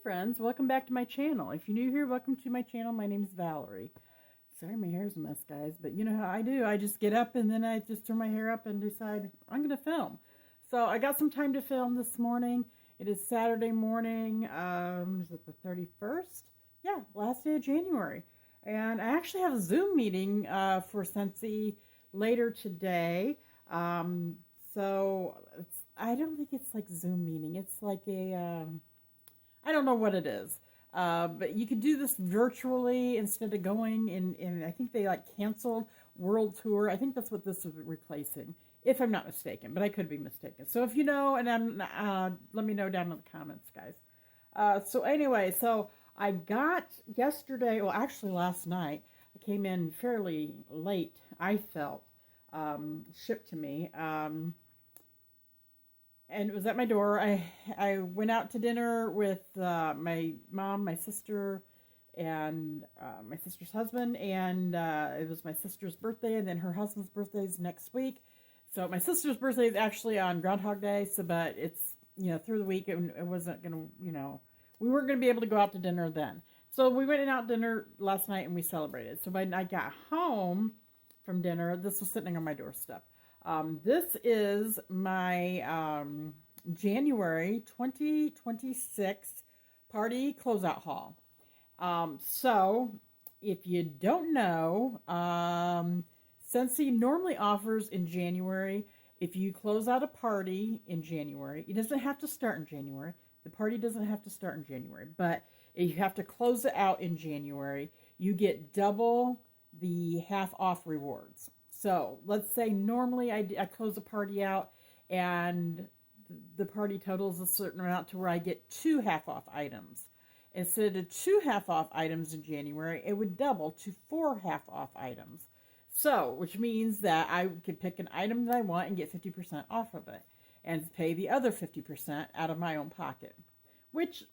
friends, welcome back to my channel. If you're new here, welcome to my channel. My name is Valerie. Sorry my hair's a mess, guys, but you know how I do. I just get up and then I just turn my hair up and decide I'm going to film. So I got some time to film this morning. It is Saturday morning. Is it the 31st? Yeah, last day of January. And I actually have a Zoom meeting for Scentsy later today. I don't think it's like Zoom meeting. It's like a... I don't know what it is, but you could do this virtually instead of going and I think they like canceled World Tour. I think that's what this is replacing, if I'm not mistaken, but I could be mistaken. So if you know, and let me know down in the comments, guys. So anyway, so I got yesterday, well actually last night, I came in fairly late, I felt, shipped to me. And it was at my door. I went out to dinner with my mom, my sister, and my sister's husband. And it was my sister's birthday, and then her husband's birthday is next week. So my sister's birthday is actually on Groundhog Day. But it's, through the week. It wasn't going to, we weren't going to be able to go out to dinner then. So we went out to dinner last night, and we celebrated. So when I got home from dinner, this was sitting on my doorstep. This is my January 2026 party closeout haul. So, if you don't know, Scentsy normally offers in January, if you close out a party in January, it doesn't have to start in January. The party doesn't have to start in January, but if you have to close it out in January, you get double the half off rewards. So let's say normally I close the party out and the party totals a certain amount to where I get 2 half off items. Instead of 2 half off items in January, it would double to 4 half off items. So, which means that I could pick an item that I want and get 50% off of it and pay the other 50% out of my own pocket. Which,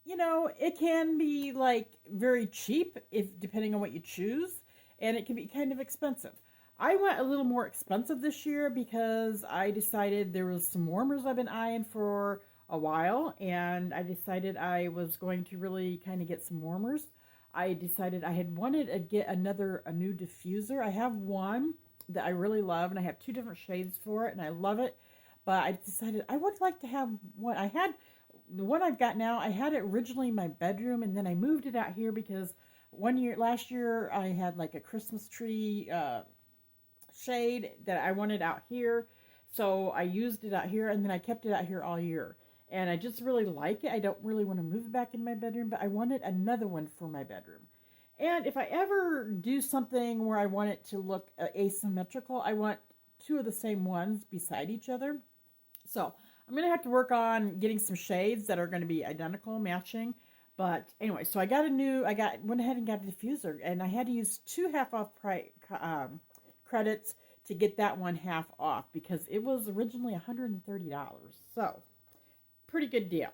it can be like very cheap depending on what you choose, and it can be kind of expensive. I went a little more expensive this year because I decided there was some warmers I've been eyeing for a while, and I decided I was going to really kind of get some warmers. I decided I had wanted to get a new diffuser. I have one that I really love, and I have 2 different shades for it, and I love it. But I decided I would like to have one. I had the one I've got now. I had it originally in my bedroom, and then I moved it out here because last year, I had like a Christmas tree shade that I wanted out here, so I used it out here, and then I kept it out here all year, and I just really like it. I don't really want to move it back in my bedroom, but I wanted another one for my bedroom. And if I ever do something where I want it to look asymmetrical, I want 2 of the same ones beside each other. So I'm going to have to work on getting some shades that are going to be identical, matching. But anyway, so I went ahead and got a diffuser, and I had to use 2 half off credits to get that one half off because it was originally $130. So, pretty good deal.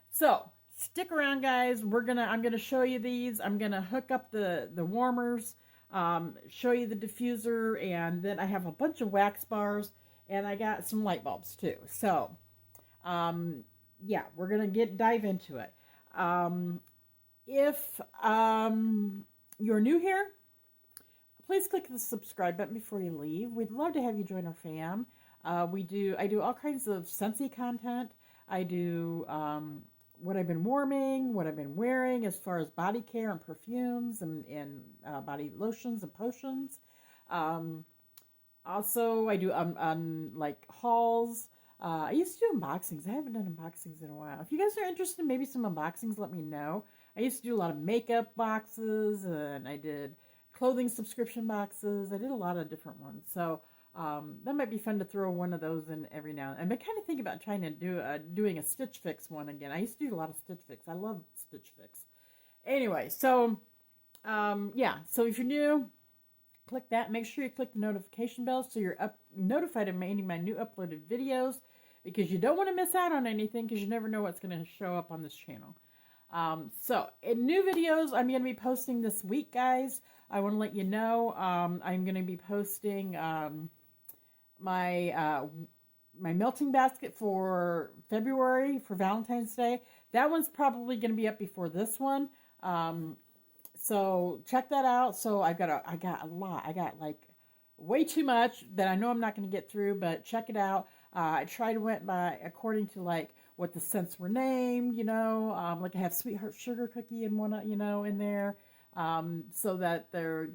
So, stick around, guys. I'm gonna show you these. I'm gonna hook up the warmers, show you the diffuser, and then I have a bunch of wax bars, and I got some light bulbs too. So, yeah, we're gonna dive into it. If you're new here, please click the subscribe button before you leave. We'd love to have you join our fam. I do all kinds of Scentsy content. I do what I've been warming, what I've been wearing as far as body care and perfumes and body lotions and potions. Also, I do like hauls. I used to do unboxings. I haven't done unboxings in a while. If you guys are interested in maybe some unboxings, let me know. I used to do a lot of makeup boxes, and I did clothing subscription boxes. I did a lot of different ones. So that might be fun to throw one of those in every now and then. I've been kind of thinking about trying to do doing a Stitch Fix one again. I used to do a lot of Stitch Fix. I love Stitch Fix. Anyway, so yeah. So if you're new, click that. Make sure you click the notification bell so you're notified of any of my new uploaded videos, because you don't want to miss out on anything, because you never know what's going to show up on this channel. So in new videos I'm going to be posting this week, guys. I want to let you know I'm going to be posting my my melting basket for February for Valentine's Day. That one's probably going to be up before this one. So check that out. So I got a lot. I got like way too much that I know I'm not going to get through, but check it out. I tried to went by according to like what the scents were named, like I have Sweetheart Sugar Cookie and one, in there, so that they're,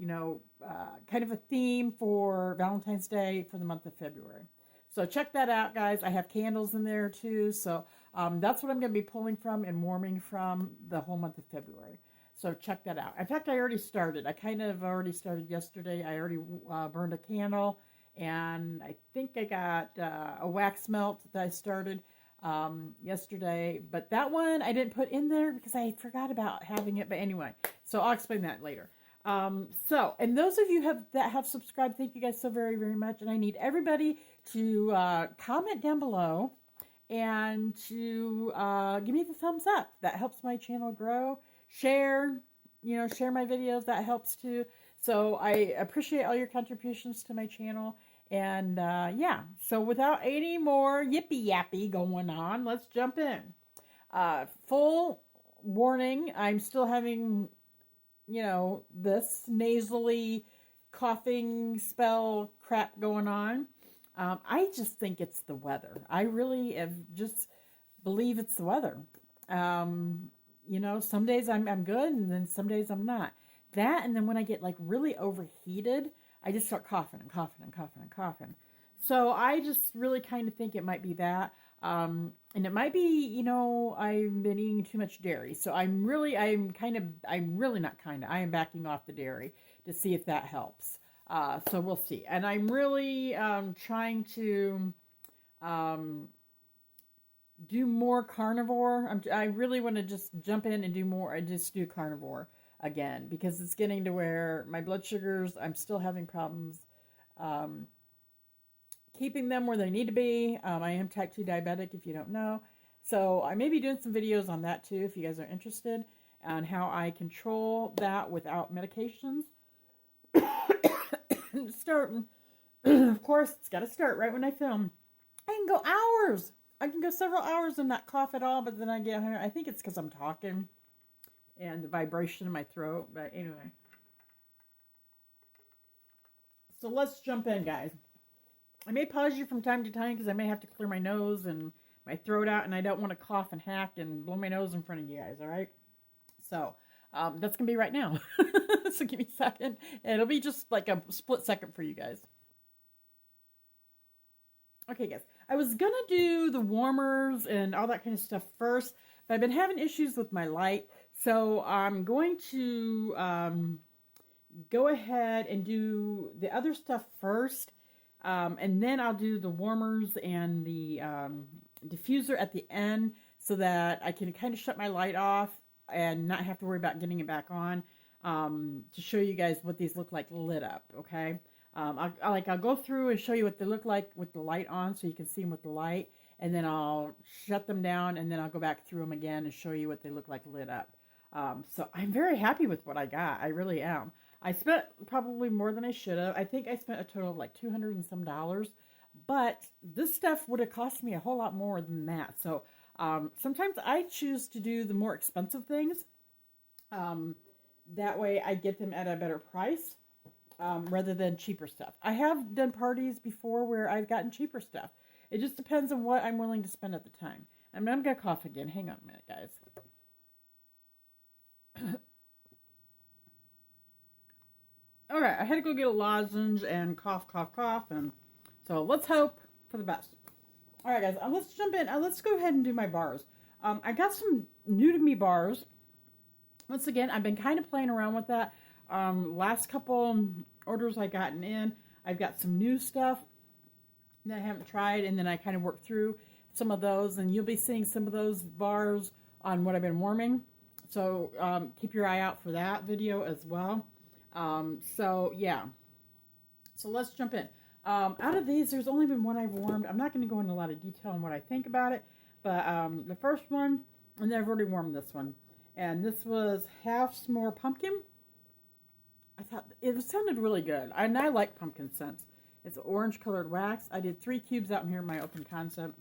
kind of a theme for Valentine's Day for the month of February. So check that out, guys. I have candles in there too. So that's what I'm going to be pulling from and warming from the whole month of February. So check that out. In fact, I already started. I kind of already started yesterday. I already burned a candle, and I think I got a wax melt that I started yesterday. But that one I didn't put in there because I forgot about having it. But anyway, so I'll explain that later. And those of you that have subscribed, thank you guys so very, very much. And I need everybody to comment down below and to give me the thumbs up. That helps my channel grow. Share my videos. That helps too. So I appreciate all your contributions to my channel. And yeah, so without any more yippee yappy going on, let's jump in. Full warning, I'm still having, this nasally coughing spell crap going on. I just think it's the weather. I really just believe it's the weather. Some days I'm good, and then some days I'm not. That, and then when I get like really overheated, I just start coughing and coughing and coughing and coughing. So I just really kind of think it might be that. And it might be, I've been eating too much dairy. So I am backing off the dairy to see if that helps. So we'll see. And I'm really trying to do more carnivore. I really want to just jump in and do more. I just do carnivore again because it's getting to where my blood sugars, I'm still having problems keeping them where they need to be. I am type 2 diabetic, if you don't know. So I may be doing some videos on that too, if you guys are interested, on how I control that without medications. Starting, of course, it's got to start right when I film. I can go hours. I can go several hours and not cough at all, but then I get, I think it's because I'm talking and the vibration in my throat. But anyway. So let's jump in, guys. I may pause you from time to time because I may have to clear my nose and my throat out, and I don't want to cough and hack and blow my nose in front of you guys, all right? So that's going to be right now. So give me a second. It'll be just like a split second for you guys. Okay, guys. I was going to do the warmers and all that kind of stuff first, but I've been having issues with my light. So I'm going to go ahead and do the other stuff first. And then I'll do the warmers and the diffuser at the end so that I can kind of shut my light off and not have to worry about getting it back on to show you guys what these look like lit up, okay? I'll go through and show you what they look like with the light on so you can see them with the light, and then I'll shut them down, and then I'll go back through them again and show you what they look like lit up. So I'm very happy with what I got. I really am. I spent probably more than I should have. I think I spent a total of like $200 and some, but this stuff would have cost me a whole lot more than that. So sometimes I choose to do the more expensive things. That way I get them at a better price rather than cheaper stuff. I have done parties before where I've gotten cheaper stuff. It just depends on what I'm willing to spend at the time. I'm going to cough again. Hang on a minute, guys. Okay, I had to go get a lozenge and cough, and so let's hope for the best. All right, guys, let's jump in. Let's go ahead and do my bars. I got some new to me bars. Once again, I've been kind of playing around with that. Last couple orders I've gotten in, I've got some new stuff that I haven't tried, and then I kind of worked through some of those, and you'll be seeing some of those bars on what I've been warming. So keep your eye out for that video as well. So yeah, so let's jump in. Out of these, there's only been one I've warmed. I'm not going to go into a lot of detail on what I think about it, but the first one, and then I've already warmed this one, and this was half s'more pumpkin. I thought it sounded really good, and I like pumpkin scents, It's an orange colored wax. I did 3 cubes out in here in my open concept.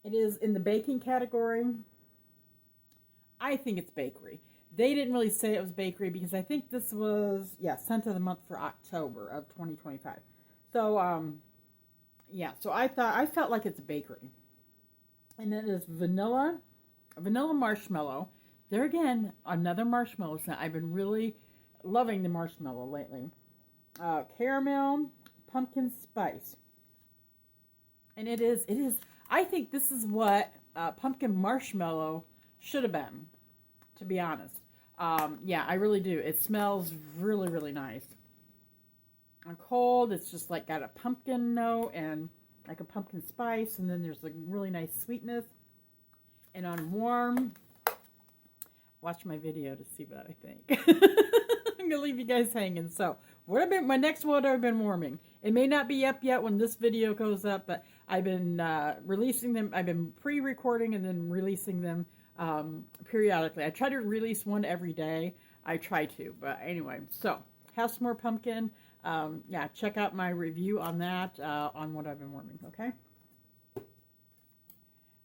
It is in the baking category. I think it's bakery. They didn't really say it was bakery because I think this was, scent of the month for October of 2025. So, so I felt like it's a bakery. And it is vanilla marshmallow. There again, another marshmallow scent. I've been really loving the marshmallow lately. Caramel, pumpkin spice. And it is, I think this is what pumpkin marshmallow should have been, to be honest. I really do. It smells really, really nice. On cold, it's just like got a pumpkin note and like a pumpkin spice, and then there's a really nice sweetness. And on warm, watch my video to see what I think. I'm gonna leave you guys hanging. So, my next one I've been warming. It may not be up yet when this video goes up, but I've been releasing them. I've been pre-recording and then releasing them periodically. I try to release one every day. I try to, but anyway. So, have some more pumpkin. Check out my review on that, on what I've been warming, okay?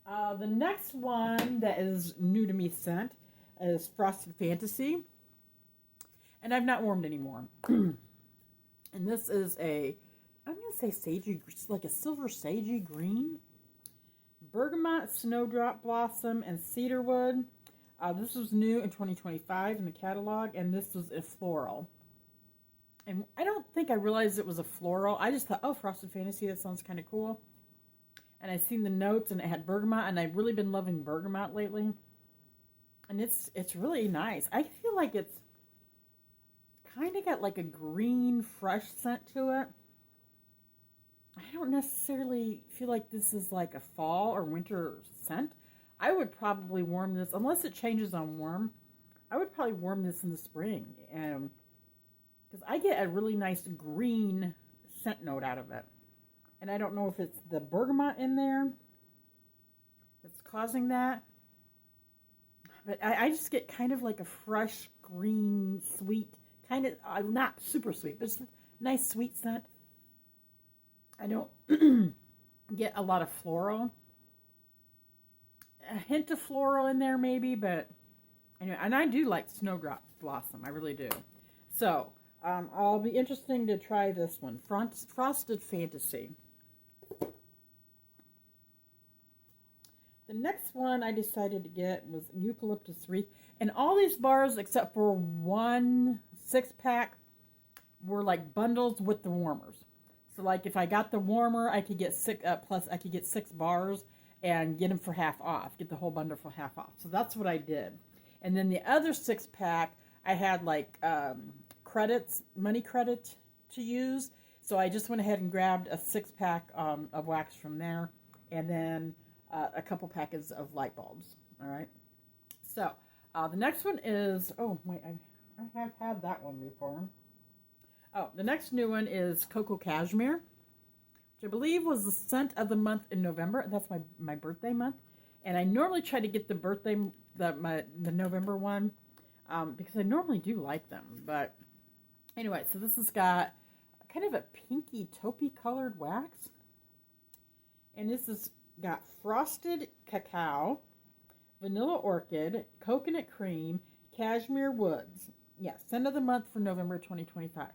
The next one that is new to me scent is Frosted Fantasy. And I've not warmed anymore. And this is I'm going to say sagey, like a silver sagey green. Bergamot, Snowdrop Blossom, and Cedarwood. This was new in 2025 in the catalog, and this was a floral. And I don't think I realized it was a floral. I just thought, oh, Frosted Fantasy, that sounds kind of cool. And I seen the notes, and it had bergamot, and I've really been loving bergamot lately. And it's really nice. I feel like it's kind of got like a green, fresh scent to it. I don't necessarily feel like this is like a fall or winter scent. I would probably warm this, unless it changes on warm, I would probably warm this in the spring. Because I get a really nice green scent note out of it. And I don't know if it's the bergamot in there that's causing that. But I just get kind of like a fresh, green, sweet, kind of, not super sweet, but it's a nice sweet scent. I don't get a lot of floral. A hint of floral in there maybe, but anyway, and I do like Snowdrop Blossom. I really do. So, I'll be interesting to try this one. Frosted Fantasy. The next one I decided to get was Eucalyptus Wreath. And all these bars, except for one 6-pack, were like bundles with the warmers. So like if I got the warmer, I could get 6, plus I could get 6 bars and get them for half off. Get the whole bundle for half off. So that's what I did. And then the other 6-pack, I had like money credit to use. So I just went ahead and grabbed a 6-pack of wax from there. And then a couple packets of light bulbs. All right. So the next one is, oh wait, I have had that one before. Oh, the next new one is Cocoa Cashmere, which I believe was the scent of the month in November. That's my birthday month. And I normally try to get the November one because I normally do like them. But anyway, so this has got kind of a pinky taupey colored wax. And this has got frosted cacao, vanilla orchid, coconut cream, cashmere woods. Yeah, scent of the month for November 2025.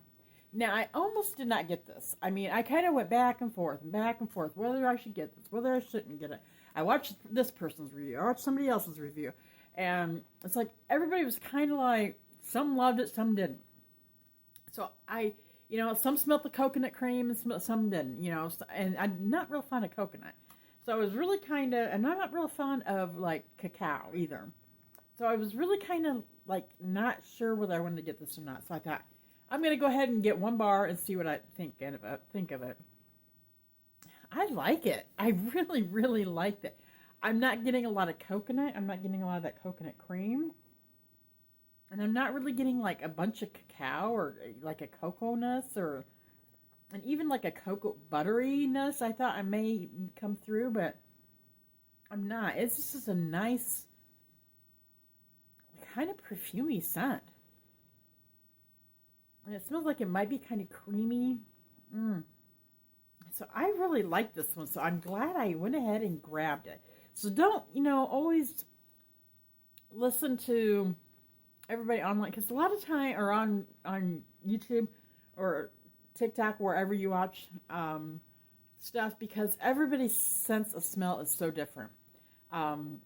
Now, I almost did not get this. I mean, I kind of went back and forth, whether I should get this, whether I shouldn't get it. I watched this person's review, I watched somebody else's review, and it's like everybody was kind of like, some loved it, some didn't. So some smelled the coconut cream, and some didn't, and I'm not real fond of coconut. So I was really and I'm not real fond of like cacao either. So I was really kind of like not sure whether I wanted to get this or not. So I thought, I'm going to go ahead and get 1 bar and see what I think of it. I like it. I really, really like it. I'm not getting a lot of coconut. I'm not getting a lot of that coconut cream. And I'm not really getting like a bunch of cacao or like a cocoa-ness and even like a cocoa butteriness. I thought I may come through, but I'm not. It's just a nice kind of perfumey scent. And it smells like it might be kind of creamy. Mm. So I really like this one. So I'm glad I went ahead and grabbed it. So don't, always listen to everybody online because a lot of time or on YouTube or TikTok wherever you watch stuff because everybody's sense of smell is so different. Um,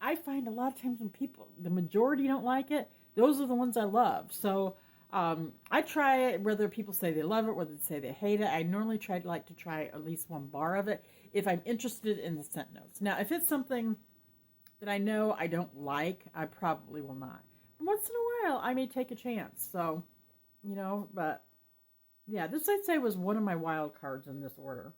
I find a lot of times when people, the majority don't like it, those are the ones I love. So I try it, whether people say they love it, whether they say they hate it. I normally like to try at least one bar of it if I'm interested in the scent notes. Now, if it's something that I know I don't like, I probably will not. Once in a while, I may take a chance. So, but yeah, this I'd say was one of my wild cards in this order.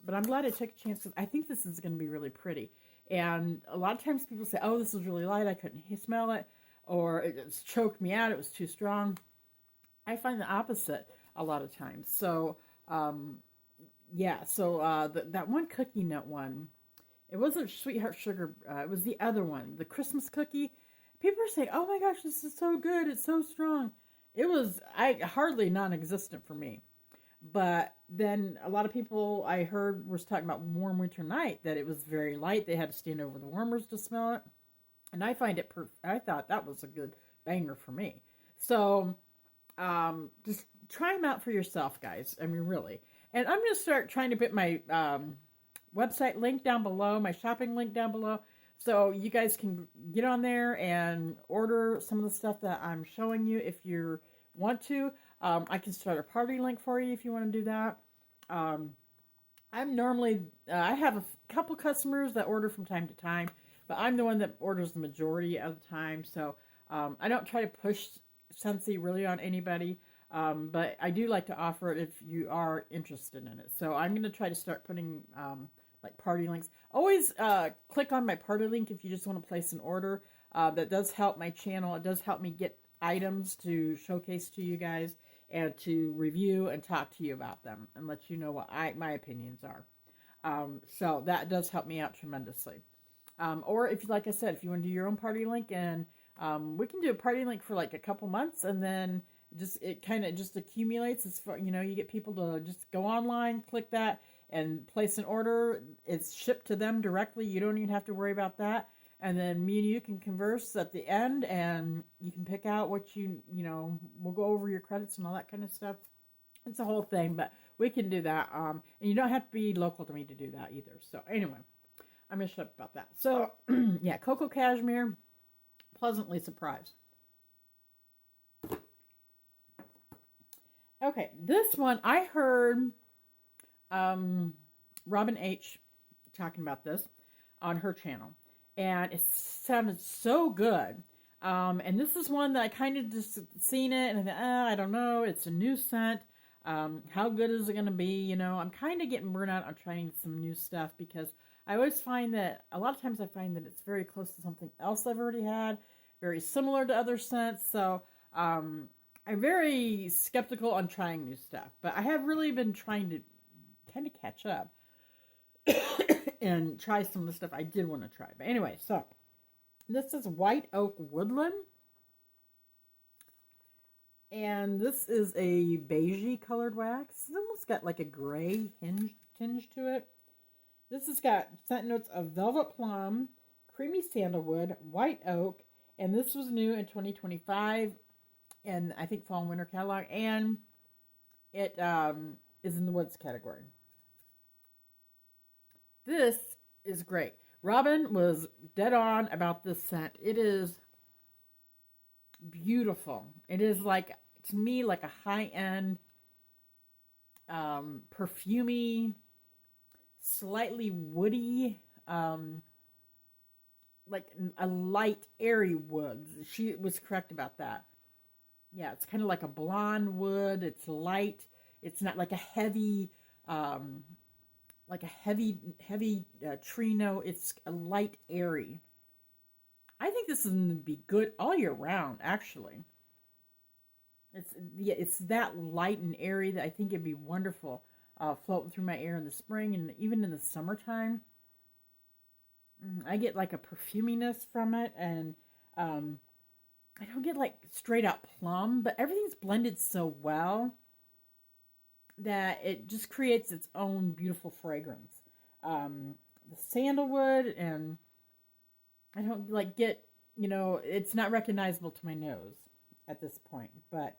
But I'm glad I took a chance because I think this is going to be really pretty. And a lot of times people say, oh, this is really light. I couldn't smell it. Or it just choked me out. It was too strong. I find the opposite a lot of times. So, yeah. So that one cookie nut one, it wasn't Sweetheart Sugar. It was the other one, the Christmas cookie. People are saying, oh my gosh, this is so good. It's so strong. It was hardly non-existent for me. But then a lot of people I heard was talking about Warm Winter Night, that it was very light. They had to stand over the warmers to smell it. And I find it, I thought that was a good banger for me. So just try them out for yourself, guys. I mean, really. And I'm going to start trying to put my website link down below, my shopping link down below. So you guys can get on there and order some of the stuff that I'm showing you if you want to. I can start a party link for you if you want to do that. I'm normally, I have a couple customers that order from time to time, but I'm the one that orders the majority of the time. So I don't try to push Scentsy really on anybody, but I do like to offer it if you are interested in it. So I'm going to try to start putting like party links. Always click on my party link if you just want to place an order. That does help my channel. It does help me get items to showcase to you guys and to review and talk to you about them and let you know what my opinions are. So that does help me out tremendously. Or if, like I said, if you want to do your own party link, and we can do a party link for like a couple months, and then it kind of just accumulates. It's for, you get people to just go online, click that, and place an order. It's shipped to them directly. You don't even have to worry about that. And then me and you can converse at the end, and you can pick out what we'll go over your credits and all that kind of stuff. It's a whole thing, but we can do that. And you don't have to be local to me to do that either. So anyway, I'm going to shut up about that. So yeah, Cocoa Cashmere, pleasantly surprised. Okay, this one I heard Robin H. talking about this on her channel. And it sounded so good. And this is one that I kind of just seen it and I thought, I don't know. It's a new scent. How good is it going to be? I'm kind of getting burnt out on trying some new stuff because I always find that a lot of times I find that it's very close to something else I've already had, very similar to other scents. So I'm very skeptical on trying new stuff. But I have really been trying to kind of catch up. And try some of the stuff I did want to try. But anyway, so this is White Oak Woodland. And this is a beigey colored wax. It's almost got like a gray tinge to it. This has got scent notes of velvet plum, creamy sandalwood, white oak, and this was new in 2025, and I think fall and winter catalog, and it is in the woods category. This is great. Robin was dead on about this scent. It is beautiful. It is like, to me, like a high-end, perfumey, slightly woody, like a light, airy wood. She was correct about that. Yeah, it's kind of like a blonde wood. It's light. It's not like a heavy, tree note. It's a light, airy. I think this is going to be good all year round, actually. It's that light and airy that I think it'd be wonderful floating through my air in the spring and even in the summertime. I get like a perfuminess from it, and I don't get like straight out plum, but everything's blended so well. that it just creates its own beautiful fragrance. The sandalwood, and I don't like get, it's not recognizable to my nose at this point, but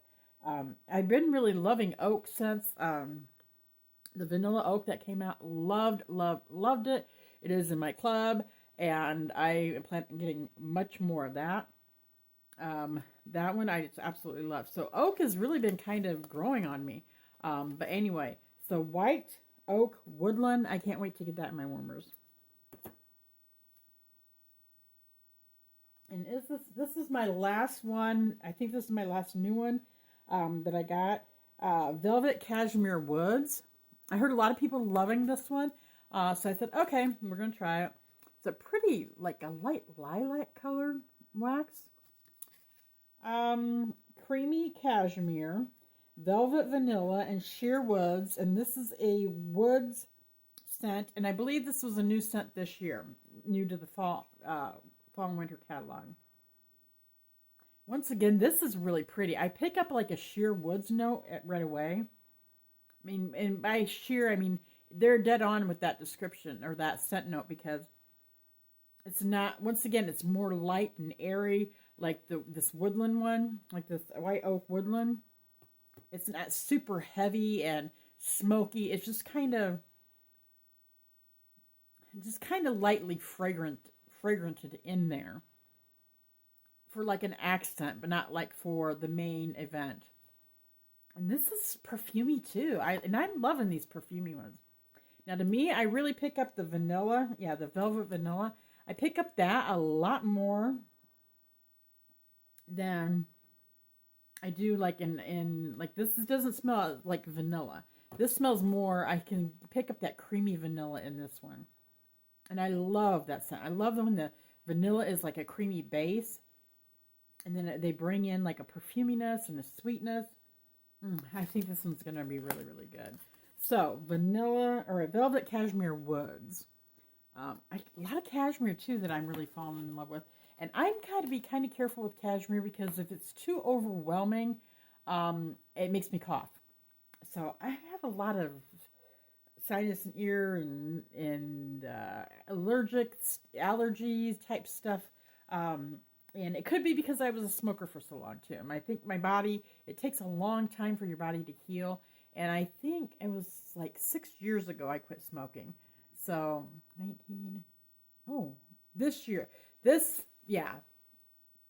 I've been really loving oak scents. The vanilla oak that came out, loved it. It is in my club, and I plan on getting much more of that. That one I just absolutely love. So oak has really been kind of growing on me. But anyway, so white oak woodland. I can't wait to get that in my warmers. And this is my last one. I think this is my last new one that I got. Velvet Cashmere Woods. I heard a lot of people loving this one. So I said, okay, we're going to try it. It's a pretty, like a light lilac color wax. Creamy cashmere, velvet vanilla, and sheer woods. And this is a woods scent. And I believe this was a new scent this year, new to the fall and winter catalog. Once again, this is really pretty. I pick up like a sheer woods note right away. I mean, and by sheer, I mean, they're dead on with that description or that scent note, because it's not, once again, it's more light and airy, like this woodland one, like this white oak woodland. It's not super heavy and smoky. It's just kind of lightly fragranted in there for like an accent, but not like for the main event. And this is perfumey too. I'm loving these perfumey ones. Now to me, I really pick up the vanilla. Yeah, the velvet vanilla. I pick up that a lot more than I do like in like this doesn't smell like vanilla. This smells more, I can pick up that creamy vanilla in this one. And I love that scent. I love when the vanilla is like a creamy base. And then they bring in like a perfuminess and a sweetness. I think this one's going to be really, really good. So, vanilla, or velvet cashmere woods. A lot of cashmere, too, that I'm really falling in love with. And I'm got to be kind of careful with cashmere, because if it's too overwhelming, it makes me cough. So, I have a lot of sinus and ear and allergies type stuff. And it could be because I was a smoker for so long, too. And I think my body, it takes a long time for your body to heal. And I think it was like 6 years ago I quit smoking. So, this year. In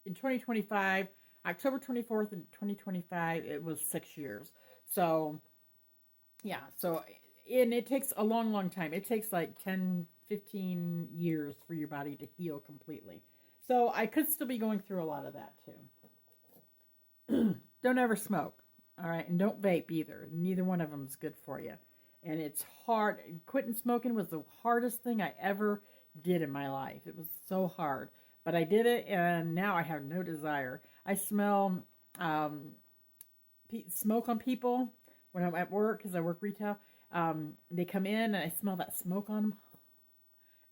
2025, October 24th in 2025, it was 6 years. So, yeah. So, and it takes a long, long time. It takes like 10, 15 years for your body to heal completely. So I could still be going through a lot of that too. Don't ever smoke, all right? And don't vape either. Neither one of them is good for you. And it's hard. Quitting smoking was the hardest thing I ever did in my life. It was so hard. But I did it, and now I have no desire. I smell smoke on people when I'm at work, because I work retail. They come in, and I smell that smoke on them.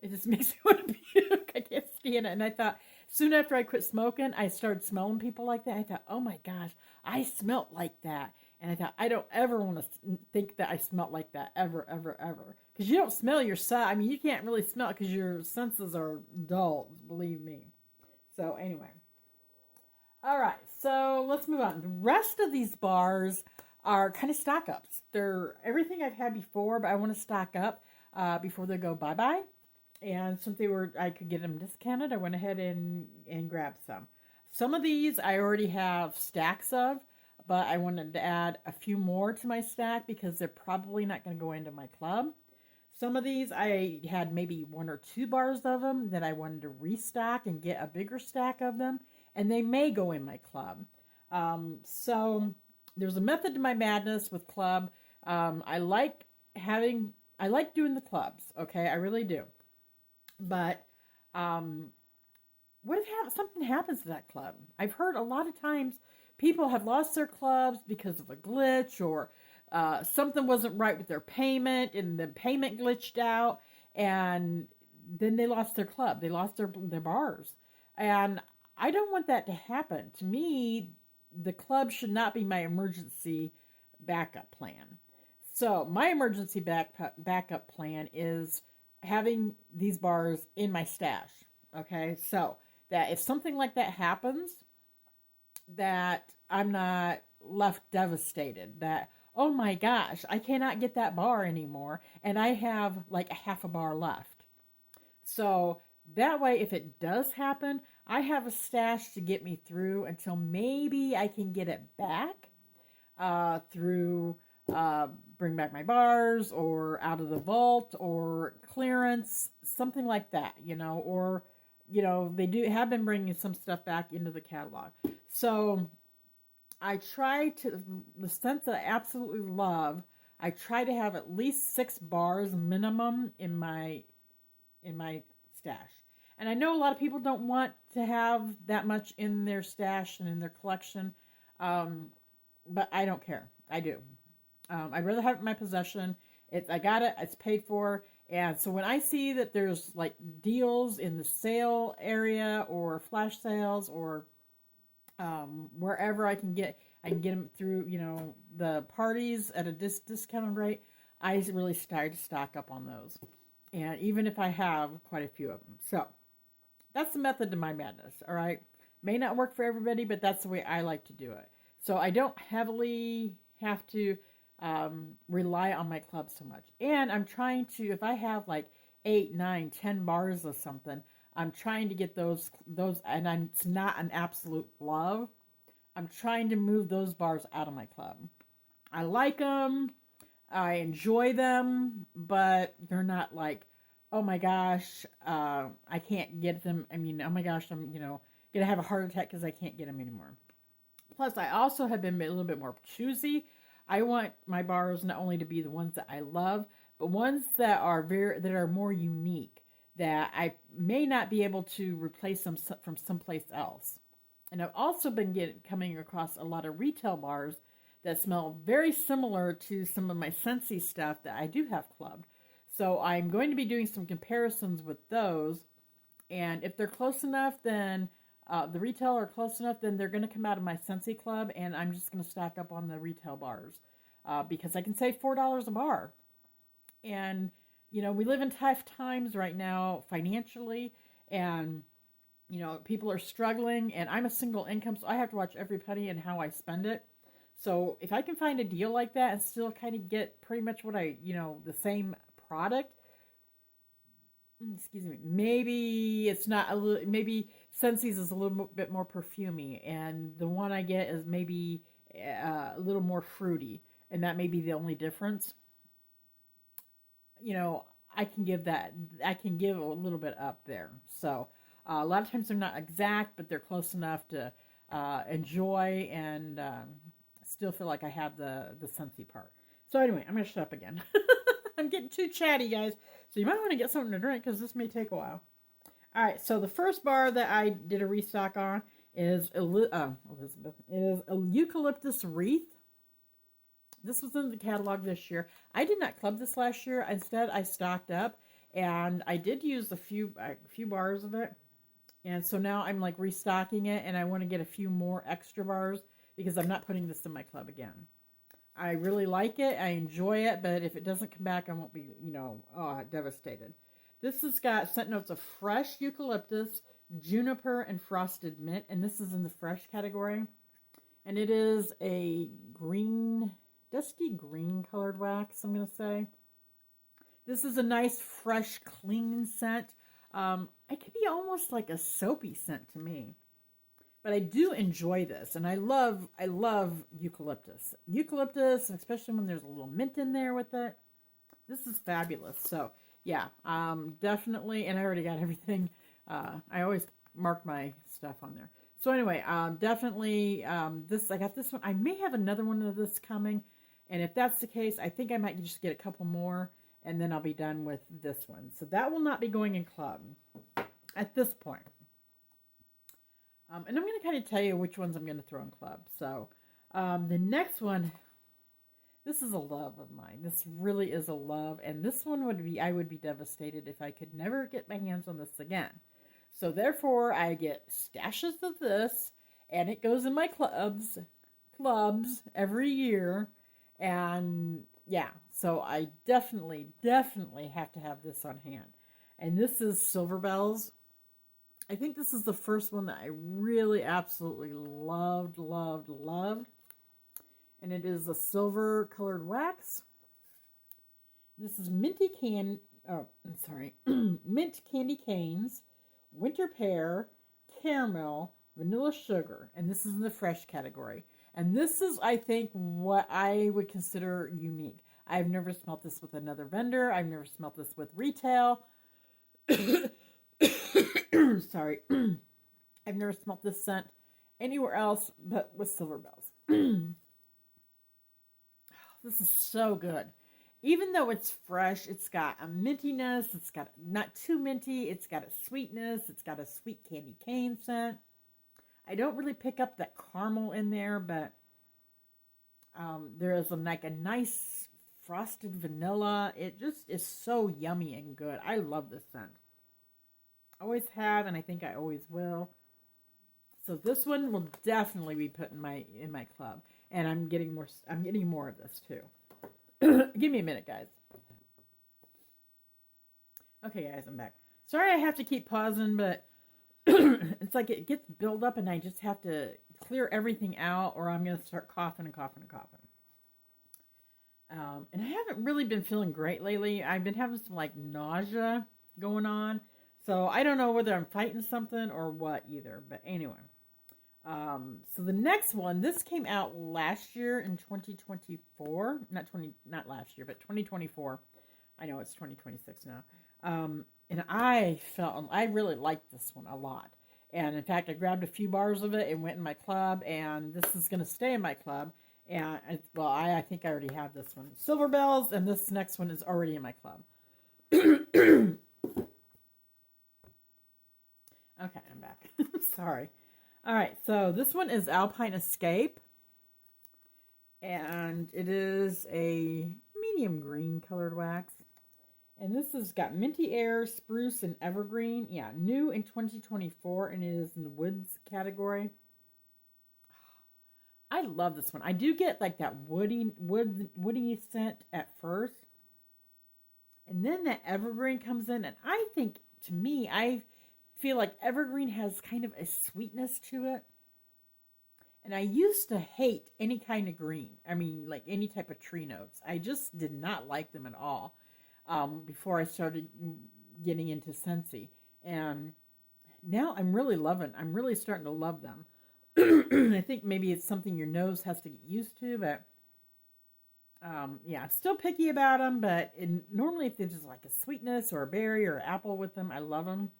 It just makes me want to puke. I can't stand it. And I thought, soon after I quit smoking, I started smelling people like that. I thought, oh my gosh, I smelt like that. And I thought, I don't ever want to think that I smelt like that, ever, ever, ever. Because you don't smell yourself. I mean, you can't really smell it because your senses are dull, believe me. So anyway. All right, so let's move on. The rest of these bars are kind of stock ups. They're everything I've had before, but I want to stock up before they go bye-bye. And since I could get them discounted, I went ahead and grabbed some. Some of these I already have stacks of, but I wanted to add a few more to my stack because they're probably not going to go into my club. Some of these I had maybe 1 or 2 bars of them that I wanted to restock and get a bigger stack of them, and they may go in my club. So there's a method to my madness with club. I like doing the clubs, okay? I really do. But what if something happens to that club? I've heard a lot of times people have lost their clubs because of a glitch, or something wasn't right with their payment and the payment glitched out, and then they lost their club. They lost their bars. And I don't want that to happen. To me, the club should not be my emergency backup plan. So my emergency backup plan is having these bars in my stash. Okay, so that if something like that happens, that I'm not left devastated. That, oh my gosh, I cannot get that bar anymore, and I have like a half a bar left. So that way, if it does happen, I have a stash to get me through until maybe I can get it back through bring back my bars or out of the vault or clearance, something like that, or, they have been bringing some stuff back into the catalog. So I try to, the scents that I absolutely love, I try to have at least 6 bars minimum in my stash. And I know a lot of people don't want to have that much in their stash and in their collection, but I don't care. I do. I'd rather have it in my possession. I got it. It's paid for. And so when I see that there's like deals in the sale area or flash sales or wherever I can get them through, the parties at a discounted rate, I really start to stock up on those. And even if I have quite a few of them. So that's the method to my madness, all right? May not work for everybody, but that's the way I like to do it. So I don't heavily have to rely on my club so much. And I'm trying to, if I have like 8, 9, 10 bars of something, I'm trying to get those, and it's not an absolute love. I'm trying to move those bars out of my club. I like them. I enjoy them, but they're not like, oh my gosh, I can't get them. I mean, oh my gosh, I'm, gonna have a heart attack because I can't get them anymore. Plus, I also have been a little bit more choosy. I want my bars not only to be the ones that I love, but ones that are more unique, that I may not be able to replace them from someplace else. And I've also been coming across a lot of retail bars that smell very similar to some of my Scentsy stuff that I do have clubbed. So I'm going to be doing some comparisons with those. And if they're close enough, then the retail are close enough, then they're going to come out of my Scentsy club, and I'm just going to stack up on the retail bars because I can save $4 a bar. And, we live in tough times right now financially, and, people are struggling, and I'm a single income, so I have to watch every penny and how I spend it. So if I can find a deal like that and still kind of get pretty much what the same product, excuse me, maybe it's not maybe Scentsy's is a little bit more perfumey, and the one I get is maybe a little more fruity, and that may be the only difference. I can give a little bit up there. So a lot of times they're not exact, but they're close enough to enjoy and still feel like I have the Scentsy part. So anyway, I'm going to shut up again. I'm getting too chatty, guys. So you might want to get something to drink because this may take a while. All right, so the first bar that I did a restock on is Elizabeth. It is a eucalyptus wreath. This was in the catalog this year. I did not club this last year. Instead, I stocked up, and I did use a few bars of it. And so now I'm like restocking it, and I want to get a few more extra bars because I'm not putting this in my club again. I really like it. I enjoy it, but if it doesn't come back, I won't be, devastated. This has got scent notes of fresh eucalyptus, juniper, and frosted mint, and this is in the fresh category. And it is a dusty green colored wax, I'm going to say. This is a nice, fresh, clean scent. It could be almost like a soapy scent to me. But I do enjoy this, and I love eucalyptus. Eucalyptus, especially when there's a little mint in there with it. This is fabulous. So, yeah, definitely, and I already got everything. I always mark my stuff on there. So anyway, definitely, I got this one. I may have another one of this coming, and if that's the case, I think I might just get a couple more, and then I'll be done with this one. So that will not be going in club at this point. And I'm going to kind of tell you which ones I'm going to throw in club. So the next one, this is a love of mine. This really is a love. And this one I would be devastated if I could never get my hands on this again. So therefore, I get stashes of this, and it goes in my clubs every year. And Yeah, so I definitely, definitely have to have this on hand. And this is Silver Bells. I think this is the first one that I really absolutely loved, loved, loved. And it is a silver colored wax. This is mint candy canes, winter pear, caramel, vanilla sugar, and this is in the fresh category. And this is, I think, what I would consider unique. I've never smelt this with another vendor. I've never smelt this with retail. Sorry. I've never smelt this scent anywhere else but with Silver Bells. This is so good. Even though it's fresh, it's got a mintiness. It's got not too minty. It's got a sweetness. It's got a sweet candy cane scent. I don't really pick up that caramel in there, but there is like a nice frosted vanilla. It just is so yummy and good. I love this scent. Always have, and I think I always will. So this one will definitely be put in my club, and I'm getting more of this too. Give me a minute, guys. Okay, guys, I'm back. Sorry I have to keep pausing, but it's like it gets built up and I just have to clear everything out or I'm going to start coughing and coughing and coughing. And I haven't really been feeling great lately. I've been having some like nausea going on. So I don't know whether I'm fighting something or what either. But anyway. So the next one, this came out last year in 2024. Not last year, but 2024. I know it's 2026 now. And I really liked this one a lot. And in fact, I grabbed a few bars of it and went in my club. And this is going to stay in my club. And I think I already have this one. Silver Bells, and this next one is already in my club. Okay, I'm back. Sorry. All right, so this one is Alpine Escape. And it is a medium green colored wax. And this has got minty air, spruce, and evergreen. Yeah, new in 2024, and it is in the woods category. I love this one. I do get like that woody scent at first. And then that evergreen comes in, and I think, to me, I feel like evergreen has kind of a sweetness to it. And I used to hate any kind of green. I mean, like any type of tree notes. I just did not like them at all before I started getting into Scentsy. And now I'm really starting to love them. I think maybe it's something your nose has to get used to, but yeah, I'm still picky about them, but normally if there's just like a sweetness or a berry or apple with them, I love them.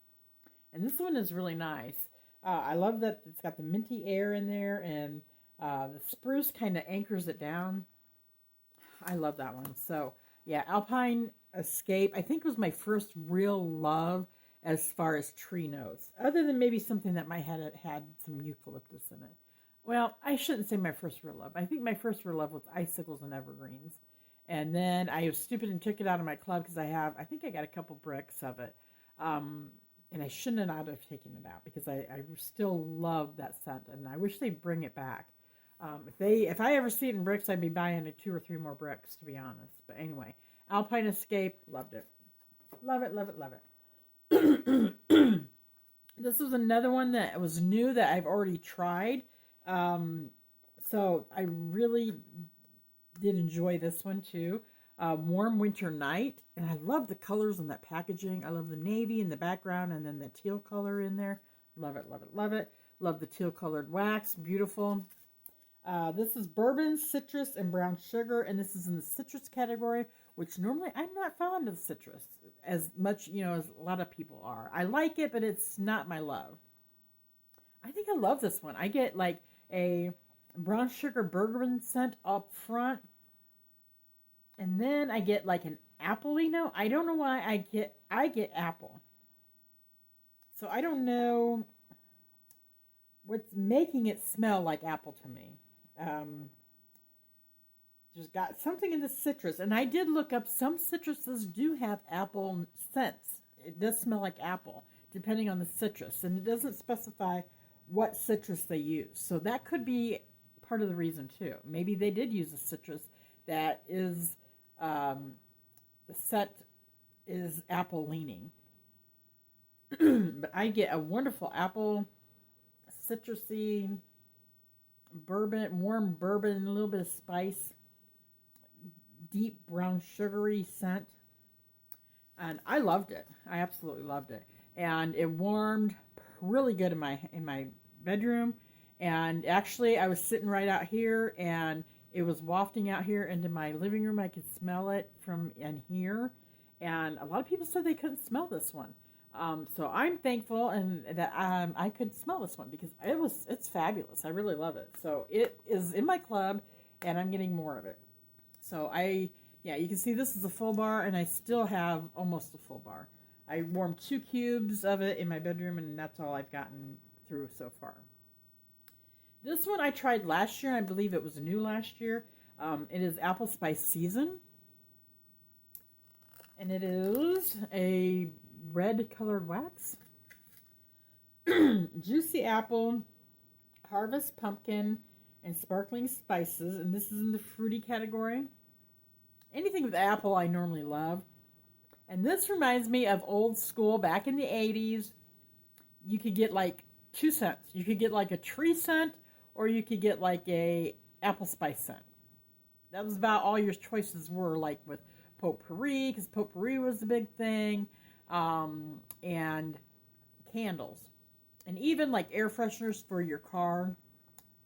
And this one is really nice. I love that it's got the minty air in there, and the spruce kind of anchors it down. I love that one. So, yeah, Alpine Escape, I think was my first real love as far as tree notes, other than maybe something that might have had some eucalyptus in it. Well, I shouldn't say my first real love. I think my first real love was icicles and evergreens. And then I was stupid and took it out of my club because I think I got a couple bricks of it. And I shouldn't have taken it out because I still love that scent, and I wish they'd bring it back. If I ever see it in bricks, I'd be buying 2 or 3 more bricks, to be honest. But anyway, Alpine Escape, loved it. Love it, love it, love it. This was another one that was new that I've already tried. So I really did enjoy this one too. Warm Winter Night, and I love the colors on that packaging. I love the navy in the background and then the teal color in there. Love it, love it, love it. Love the teal colored wax, beautiful. This is bourbon, citrus, and brown sugar, and this is in the citrus category, which normally I'm not fond of citrus as much, as a lot of people are. I like it, but it's not my love. I think I love this one. I get like a brown sugar bourbon scent up front. And then I get like an apple-y note. I don't know why I get apple. So I don't know what's making it smell like apple to me. Just got something in the citrus. And I did look up, some citruses do have apple scents. It does smell like apple, depending on the citrus. And it doesn't specify what citrus they use. So that could be part of the reason too. Maybe they did use a citrus that is The scent is apple leaning. But I get a wonderful apple, citrusy, bourbon, warm bourbon, a little bit of spice, deep brown sugary scent. And I loved it. I absolutely loved it. And it warmed really good in my bedroom. And actually, I was sitting right out here, and it was wafting out here into my living room. I could smell it from in here, and a lot of people said they couldn't smell this one. So I'm thankful and that I could smell this one because it's fabulous. I really love it. So it is in my club, and I'm getting more of it. So yeah, you can see this is a full bar, and I still have almost a full bar. I warmed 2 cubes of it in my bedroom, and that's all I've gotten through so far. This one I tried last year. I believe it was new last year. It is Apple Spice Season. And it is a red colored wax. Juicy apple, harvest pumpkin, and sparkling spices. And this is in the fruity category. Anything with apple I normally love. And this reminds me of old school back in the 80s. You could get like 2 scents. You could get like a tree scent, or you could get like a apple spice scent. That was about all your choices were, like with potpourri, because potpourri was the big thing, and candles. And even like air fresheners for your car.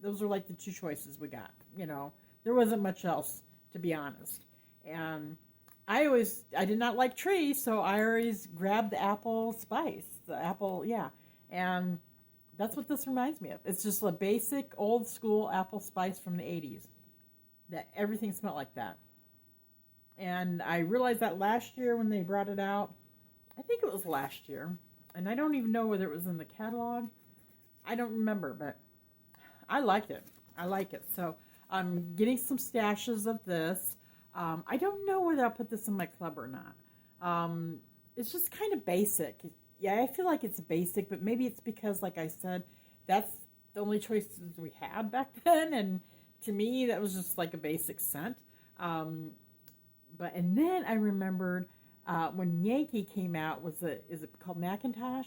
Those are like the 2 choices we got. There wasn't much else, to be honest. And I did not like trees, so I always grabbed the apple spice. The apple, yeah. And that's what this reminds me of. It's just a basic, old school apple spice from the 80s. That everything smelled like that. And I realized that last year when they brought it out. I think it was last year. And I don't even know whether it was in the catalog. I don't remember, but I like it. I like it. So I'm getting some stashes of this. I don't know whether I'll put this in my club or not. It's just kind of basic. Yeah, I feel like it's basic, but maybe it's because, like I said, that's the only choices we had back then, and to me, that was just like a basic scent. And then I remembered when Yankee came out, is it called Macintosh?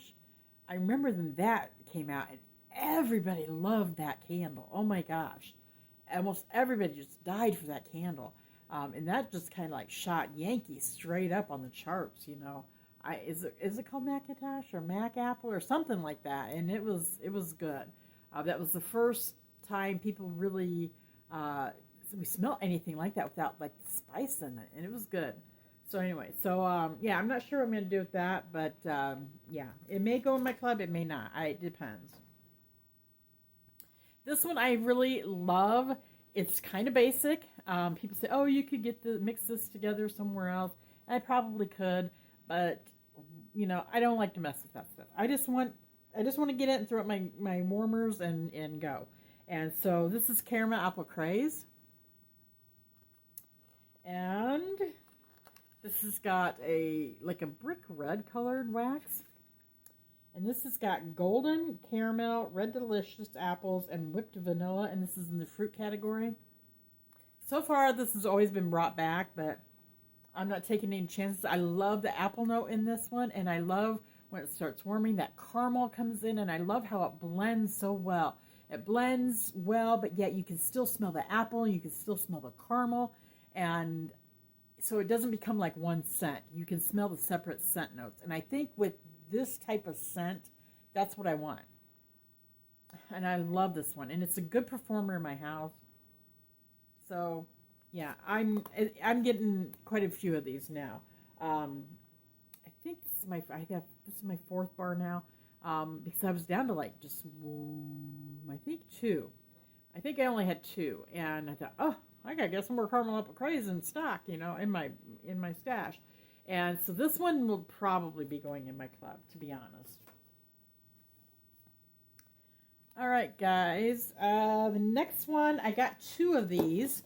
I remember when that came out, and everybody loved that candle. Oh my gosh. Almost everybody just died for that candle. And that just kind of like shot Yankee straight up on the charts, Is it called Macintosh or Mac Apple or something like that? And it was good. That was the first time people really we smelled anything like that without like spice in it, and it was good. So anyway, yeah, I'm not sure what I'm going to do with that, but yeah, it may go in my club, it may not. It depends. This one I really love. It's kind of basic. People say, oh, you could mix this together somewhere else. And I probably could, but I don't like to mess with that stuff. I just want to get it and throw it my warmers and go. And so this is Caramel Apple Craze. And this has got a brick red colored wax. And this has got golden, caramel, red delicious apples, and whipped vanilla. And this is in the fruit category. So far, this has always been brought back, but I'm not taking any chances. I love the apple note in this one, and I love when it starts warming, that caramel comes in, and I love how it blends so well. It blends well, but yet you can still smell the apple, you can still smell the caramel, and so it doesn't become like one scent. You can smell the separate scent notes, and I think with this type of scent, that's what I want. And I love this one, and it's a good performer in my house. So, yeah, I'm getting quite a few of these now. I think this is my 4th bar now, because I was down to like just I think 2. I think I only had 2, and I thought, oh, I gotta get some more caramel apple craze in stock, in my stash. And so this one will probably be going in my club, to be honest. All right, guys. The next one, I got 2 of these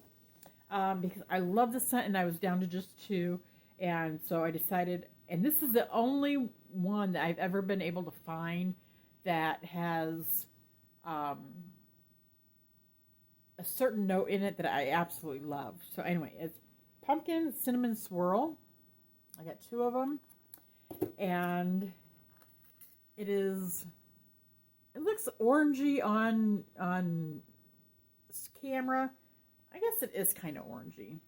because I love the scent, and I was down to just 2. And so I decided, and this is the only one that I've ever been able to find that has a certain note in it that I absolutely love. So anyway, it's pumpkin cinnamon swirl. I got 2 of them, and it looks orangey on camera. I guess it is kind of orangey.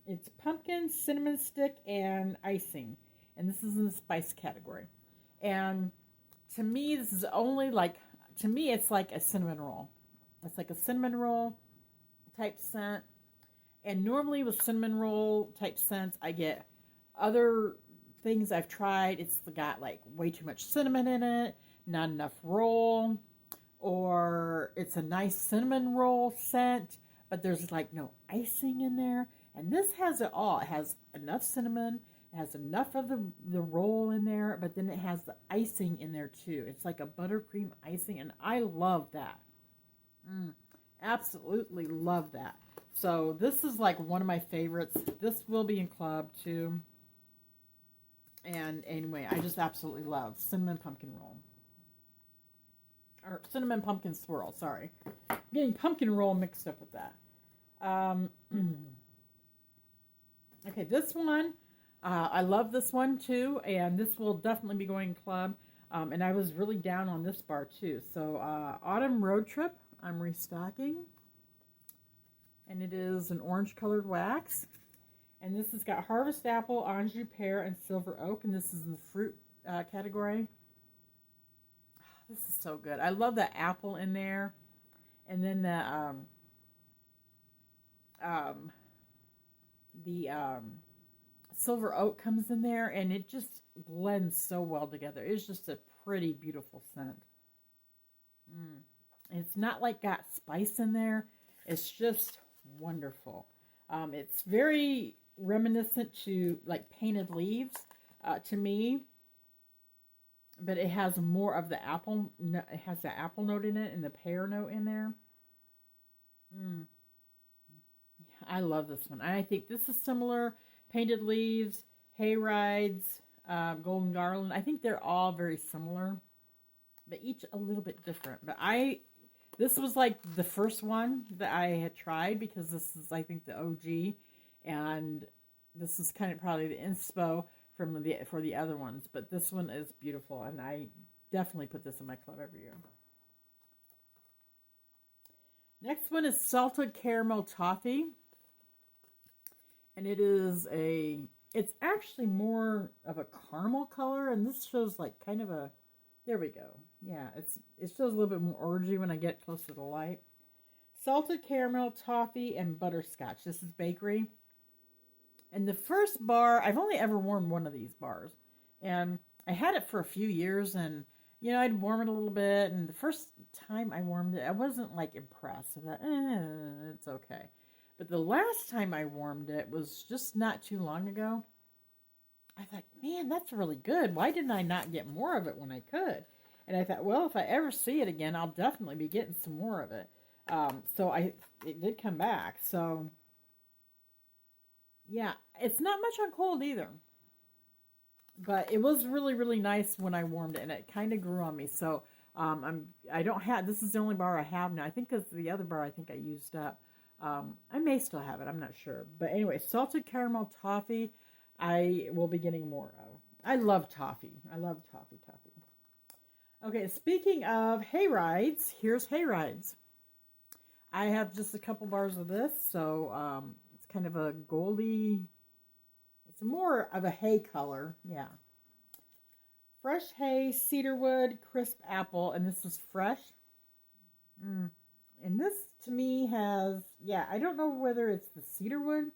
It's pumpkin, cinnamon stick, and icing, and this is in the spice category. And to me, this is only like, to me, it's like a cinnamon roll. It's like a cinnamon roll type scent. And normally with cinnamon roll type scents, I get other things I've tried. It's got like way too much cinnamon in it, not enough roll, or it's a nice cinnamon roll scent, but there's like no icing in there. And this has it all. It has enough cinnamon, it has enough of the roll in there, but then it has the icing in there too. It's like a buttercream icing, and I love that. Absolutely love that. So this is like one of my favorites. This will be in club too. And anyway, I just absolutely love cinnamon pumpkin roll. Or cinnamon pumpkin swirl, sorry. I'm getting pumpkin roll mixed up with that. Okay, this one, I love this one too, and this will definitely be going club. And I was really down on this bar too. So Autumn Road Trip, I'm restocking. And it is an orange colored wax. And this has got Harvest Apple, Anjou Pear, and Silver Oak. And this is in the fruit category. This is so good. I love the apple in there. And then the Silver Oak comes in there. And it just blends so well together. It's just a pretty beautiful scent. And it's not like got spice in there. It's just wonderful. It's very reminiscent to like Painted Leaves to me, but it has more of the apple. It has the apple note in it and the pear note in there. I love this one. I think this is similar. Painted Leaves, Hay Rides, Golden Garland. I think they're all very similar, but each a little bit different. But this was like the first one that I had tried, because this is, I think, the OG, and this is kind of probably the inspo for the other ones. But this one is beautiful, and I definitely put this in my club every year. Next one is Salted Caramel Toffee, and it's actually more of a caramel color, and this shows like kind of a, there we go. Yeah, it shows a little bit more orangey when I get close to the light. Salted caramel, toffee, and butterscotch. This is bakery. And the first bar, I've only ever warmed one of these bars. And I had it for a few years, and, you know, I'd warm it a little bit. And the first time I warmed it, I wasn't, like, impressed. I thought, it's okay. But the last time I warmed it was just not too long ago. I thought, man, that's really good. Why didn't I not get more of it when I could? And I thought, well, if I ever see it again, I'll definitely be getting some more of it. So it did come back. So, yeah, it's not much on cold either. But it was really, really nice when I warmed it, and it kind of grew on me. So this is the only bar I have now. I think because the other bar I think I used up. I may still have it. I'm not sure. But anyway, salted caramel toffee, I will be getting more of. I love toffee. I love toffee. Okay, speaking of hay rides, here's hay rides. I have just a couple bars of this, so it's kind of a goldy, it's more of a hay color, yeah. Fresh hay, cedarwood, crisp apple, and this is fresh. And this, to me, has, yeah, I don't know whether it's the cedarwood,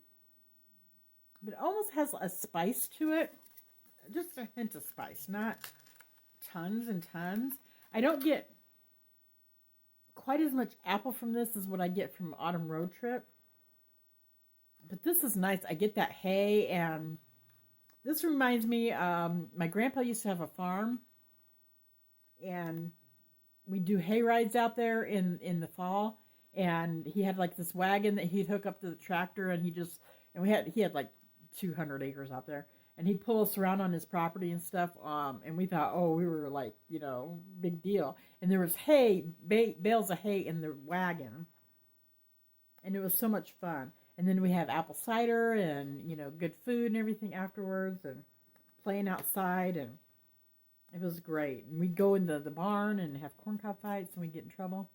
but it almost has a spice to it. Just a hint of spice, not tons and tons. I don't get quite as much apple from this as what I get from Autumn Road Trip. But this is nice. I get that hay, and this reminds me, my grandpa used to have a farm, and we do hay rides out there in the fall, and he had like this wagon that he'd hook up to the tractor, and he had like 200 acres out there. And he'd pull us around on his property and stuff, and we thought, we were like, big deal. And there was hay, bales of hay in the wagon, and it was so much fun. And then we have apple cider and, good food and everything afterwards and playing outside. And it was great. And we'd go into the barn and have corncob fights and we'd get in trouble.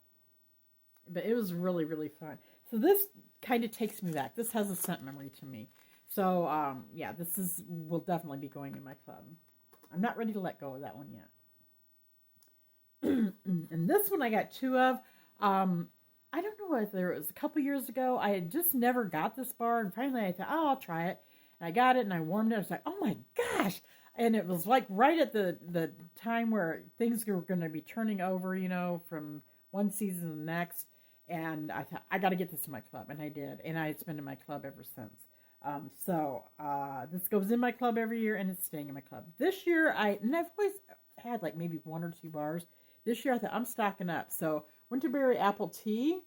But it was really, really fun. So this kind of takes me back. This has a scent memory to me. So, will definitely be going in my club. I'm not ready to let go of that one yet. And this one I got 2 of. I don't know whether it was a couple years ago. I had just never got this bar, and finally I thought, I'll try it. And I got it, and I warmed it. I was like, oh my gosh! And it was like right at the time where things were going to be turning over, from one season to the next. And I thought, I got to get this in my club, and I did. And it's been in my club ever since. This goes in my club every year, and it's staying in my club. This year, I've always had like maybe 1 or 2 bars. This year, I thought, I'm stocking up. So, Winterberry Apple Tea.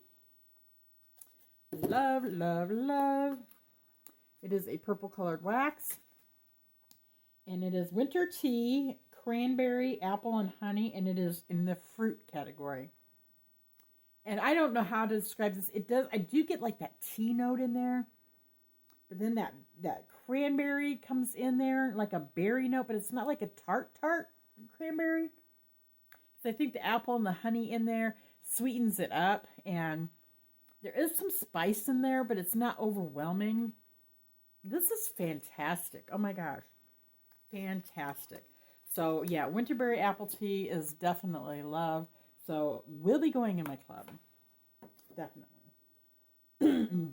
Love, love, love. It is a purple-colored wax. And it is Winter Tea, Cranberry, Apple, and Honey. And it is in the fruit category. And I don't know how to describe this. I do get like that tea note in there. But then that cranberry comes in there, like a berry note. But it's not like a tart cranberry. So I think the apple and the honey in there sweetens it up. And there is some spice in there, but it's not overwhelming. This is fantastic. Oh my gosh. Fantastic. So yeah, Winterberry Apple Tea is definitely love. So will be going in my club. Definitely.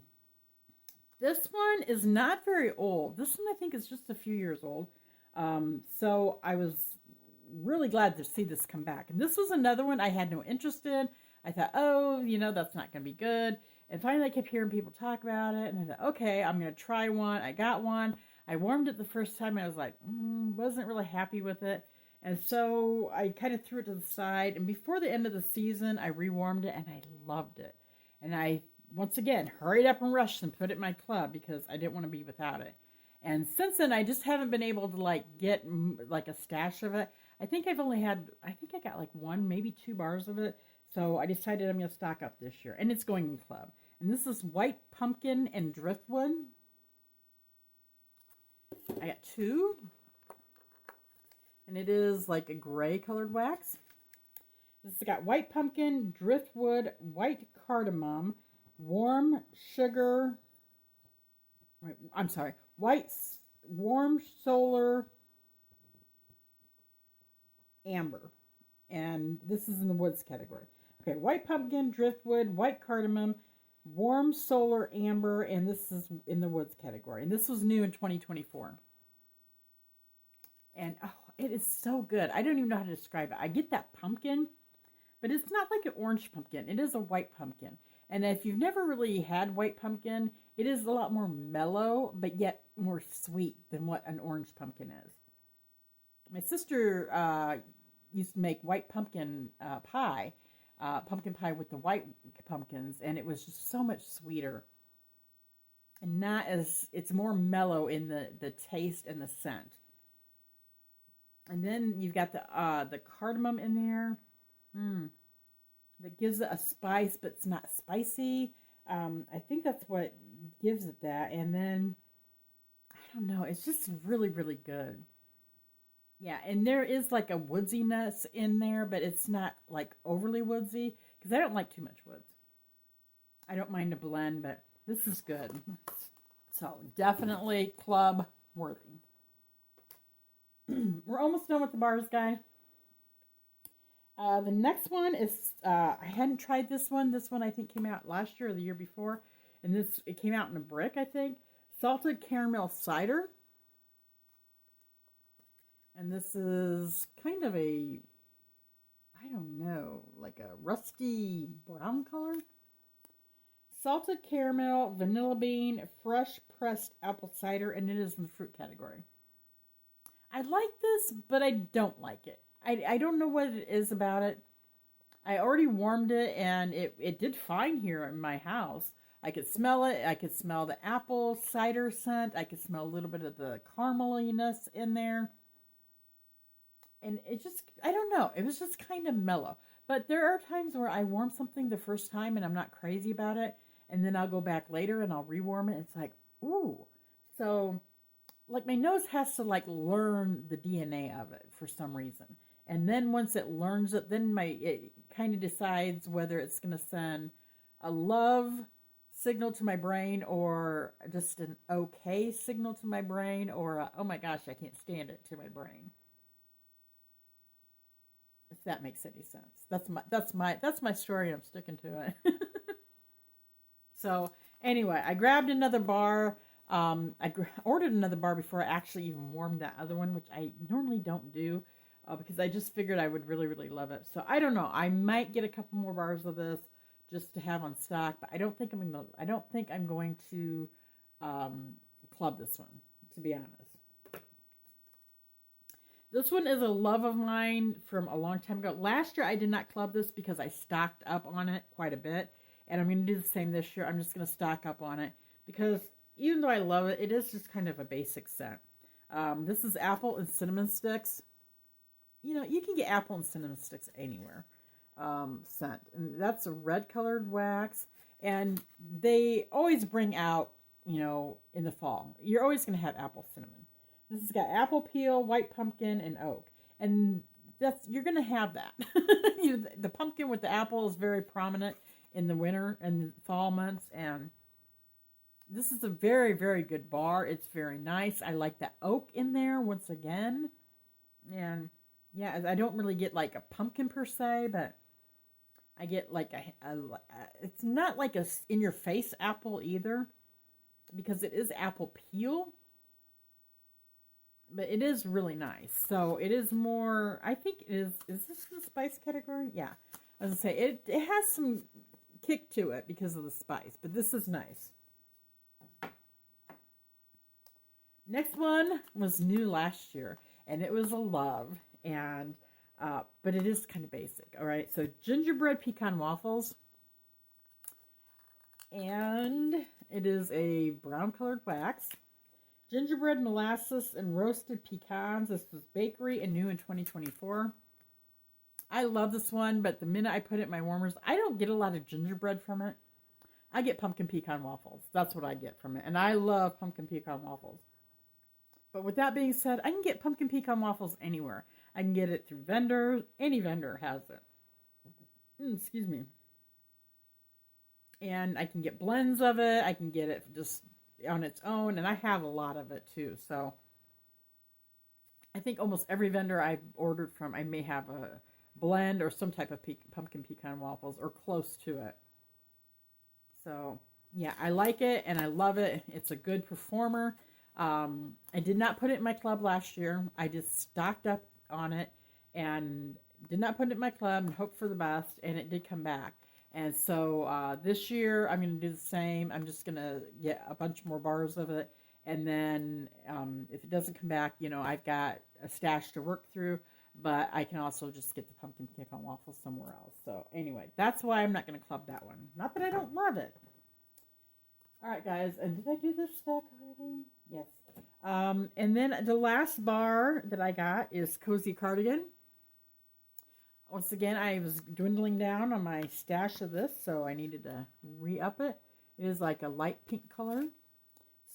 This one is not very old. This one I think is just a few years old. So I was really glad to see this come back. And this was another one I had no interest in. I thought, that's not going to be good. And finally I kept hearing people talk about it. And I thought, okay, I'm going to try one. I got one. I warmed it the first time. And I was like, wasn't really happy with it. And so I kind of threw it to the side. And before the end of the season, I rewarmed it. And I loved it. And I, once again, hurried up and rushed and put it in my club because I didn't want to be without it. And since then, I just haven't been able to get a stash of it. I think I got like 1, maybe 2 bars of it. So I decided I'm going to stock up this year. And it's going in the club. And this is White Pumpkin and Driftwood. I got 2. And it is like a gray colored wax. This has got White Pumpkin, Driftwood, White Cardamom, Warm Sugar. Warm Solar Amber. And this is in the woods category. Okay, White Pumpkin, Driftwood, White Cardamom, Warm Solar Amber, and this is in the woods category. And this was new in 2024. And it is so good. I don't even know how to describe it. I get that pumpkin, but it's not like an orange pumpkin. It is a white pumpkin. And if you've never really had white pumpkin, it is a lot more mellow, but yet more sweet than what an orange pumpkin is. My sister used to make white pumpkin pie with the white pumpkins, and it was just so much sweeter. And it's more mellow in the taste and the scent. And then you've got the cardamom in there. That gives it a spice, but it's not spicy. I think that's what gives it that. And then, I don't know, it's just really, really good. Yeah, and there is like a woodsiness in there, but it's not like overly woodsy, because I don't like too much woods. I don't mind a blend, but this is good. So, definitely club worthy. We're almost done with the bars, guys. The next one is, I hadn't tried this one. This one I think came out last year or the year before. And it came out in a brick, I think. Salted Caramel Cider. And this is kind of I don't know, like a rusty brown color. Salted caramel, vanilla bean, fresh pressed apple cider, and it is in the fruit category. I like this, but I don't like it. I don't know what it is about it. I already warmed it, and it did fine here in my house. I could smell it. I could smell the apple cider scent. I could smell a little bit of the carameliness in there. And it just, I don't know. It was just kind of mellow. But there are times where I warm something the first time and I'm not crazy about it. and then I'll go back later and I'll rewarm it. It's like, ooh. So, like, my nose has to, like, learn the DNA of it for some reason. And then once it learns it, then it kind of decides whether it's going to send a love signal to my brain or just an okay signal to my brain or a, oh my gosh, I can't stand it to my brain. If that makes any sense. That's my story. I'm sticking to it. So anyway, I grabbed another bar. Ordered another bar before I actually even warmed that other one, which I normally don't do because I just figured I would really, really love it. So I don't know. I might get a couple more bars of this just to have on stock, but I don't think I'm going to club this one, to be honest. This one is a love of mine from a long time ago. Last year I did not club this because I stocked up on it quite a bit, and I'm going to do the same this year. I'm just going to stock up on it because even though I love it, it is just kind of a basic scent. This is apple and cinnamon sticks. You know, you can get apple and cinnamon sticks anywhere. Scent. And that's a red colored wax. And they always bring out, you know, in the fall. You're always going to have apple cinnamon. This has got apple peel, white pumpkin, and oak. And you're going to have that. The pumpkin with the apple is very prominent in the winter and fall months. And this is a very, very good bar. It's very nice. I like the oak in there once again. And yeah, I don't really get like a pumpkin per se, but I get like it's not like a in-your-face apple either, because it is apple peel, but it is really nice. So it is more, I think is this in the spice category? Yeah. I was going to say, it has some kick to it because of the spice, but this is nice. Next one was new last year, and it was a love, and but it is kind of basic. All right, so gingerbread pecan waffles, and it is a brown colored wax. Gingerbread molasses and roasted pecans. This was bakery and new in 2024. I love this one, but the minute I put it in my warmers, I don't get a lot of gingerbread from it. I get pumpkin pecan waffles. That's what I get from it, and I love pumpkin pecan waffles. But with that being said, I can get pumpkin pecan waffles anywhere. I can get it through vendors. Any vendor has it. Excuse me. And I can get blends of it. I can get it just on its own. And I have a lot of it too. So I think almost every vendor I've ordered from, I may have a blend or some type of pumpkin pecan waffles or close to it. So yeah, I like it and I love it. It's a good performer. I did not put it in my club last year. I just stocked up on it and did not put it in my club and hoped for the best, and it did come back. And so this year I'm going to do the same. I'm just going to get a bunch more bars of it, and then if it doesn't come back, you know, I've got a stash to work through, but I can also just get the pumpkin pecan waffles somewhere else. So anyway, that's why I'm not going to club that one. Not that I don't love it. All right, guys, and did I do this stack already? Yes. And then the last bar that I got is Cozy Cardigan. Once again, I was dwindling down on my stash of this, so I needed to re-up it. It is like a light pink color.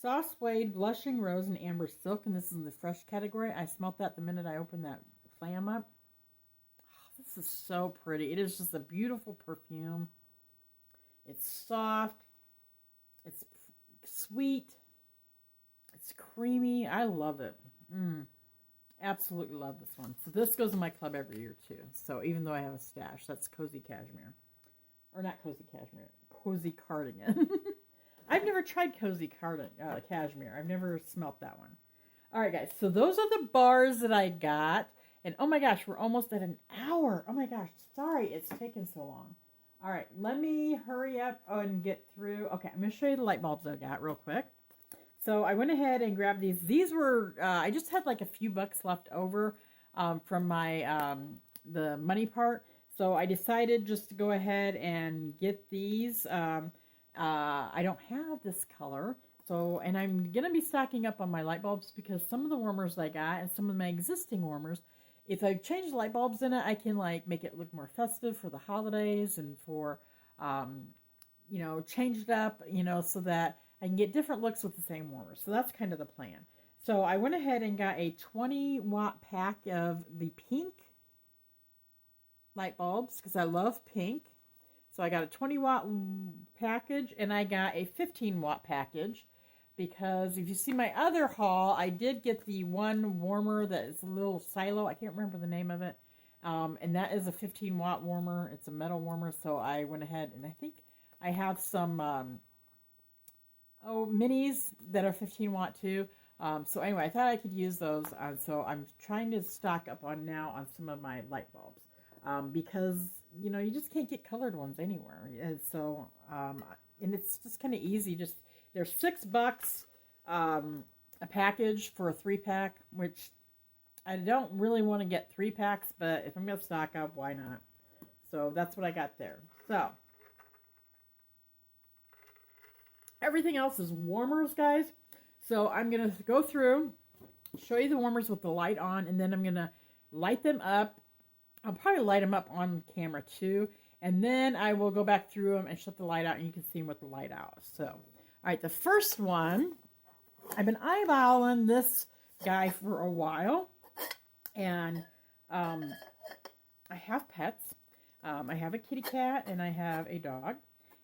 Soft suede, blushing rose, and amber silk, and this is in the fresh category. I smelt that the minute I opened that flam up. Oh, this is so pretty. It is just a beautiful perfume. It's soft. It's sweet. It's creamy. I love it. Absolutely love this one. So this goes in my club every year too. So even though I have a stash, that's Cozy Cashmere. Or not Cozy Cashmere. Cozy Cardigan. I've never tried Cozy Cashmere. I've never smelt that one. All right, guys. So those are the bars that I got. And oh my gosh, we're almost at an hour. Oh my gosh. Sorry it's taken so long. All right, let me hurry up and get through. Okay, I'm going to show you the light bulbs I got real quick. So I went ahead and grabbed these. These were, I just had like a few bucks left over from my, the money part. So I decided just to go ahead and get these. I don't have this color. So, and I'm going to be stocking up on my light bulbs because some of the warmers I got and some of my existing warmers, if I change the light bulbs in it, I can like make it look more festive for the holidays and for change it up, so that I can get different looks with the same warmer. So that's kind of the plan. So I went ahead and got a 20-watt pack of the pink light bulbs because I love pink. So I got a 20-watt package and I got a 15-watt package because if you see my other haul, I did get the one warmer that is a little silo. I can't remember the name of it. And that is a 15-watt warmer. It's a metal warmer. So I went ahead and I think I have some minis that are 15-watt too. So anyway, I thought I could use those. So I'm trying to stock up on now on some of my light bulbs. Because, you just can't get colored ones anywhere. And so, and it's just kind of easy. They're $6 a package for a 3-pack, which I don't really want to get 3 packs, but if I'm going to stock up, why not? So that's what I got there. So everything else is warmers, guys. So I'm going to go through, show you the warmers with the light on, and then I'm going to light them up. I'll probably light them up on camera too. And then I will go back through them and shut the light out and you can see them with the light out. So, all right, the first one, I've been eyeballing this guy for a while. And I have pets. I have a kitty cat and I have a dog.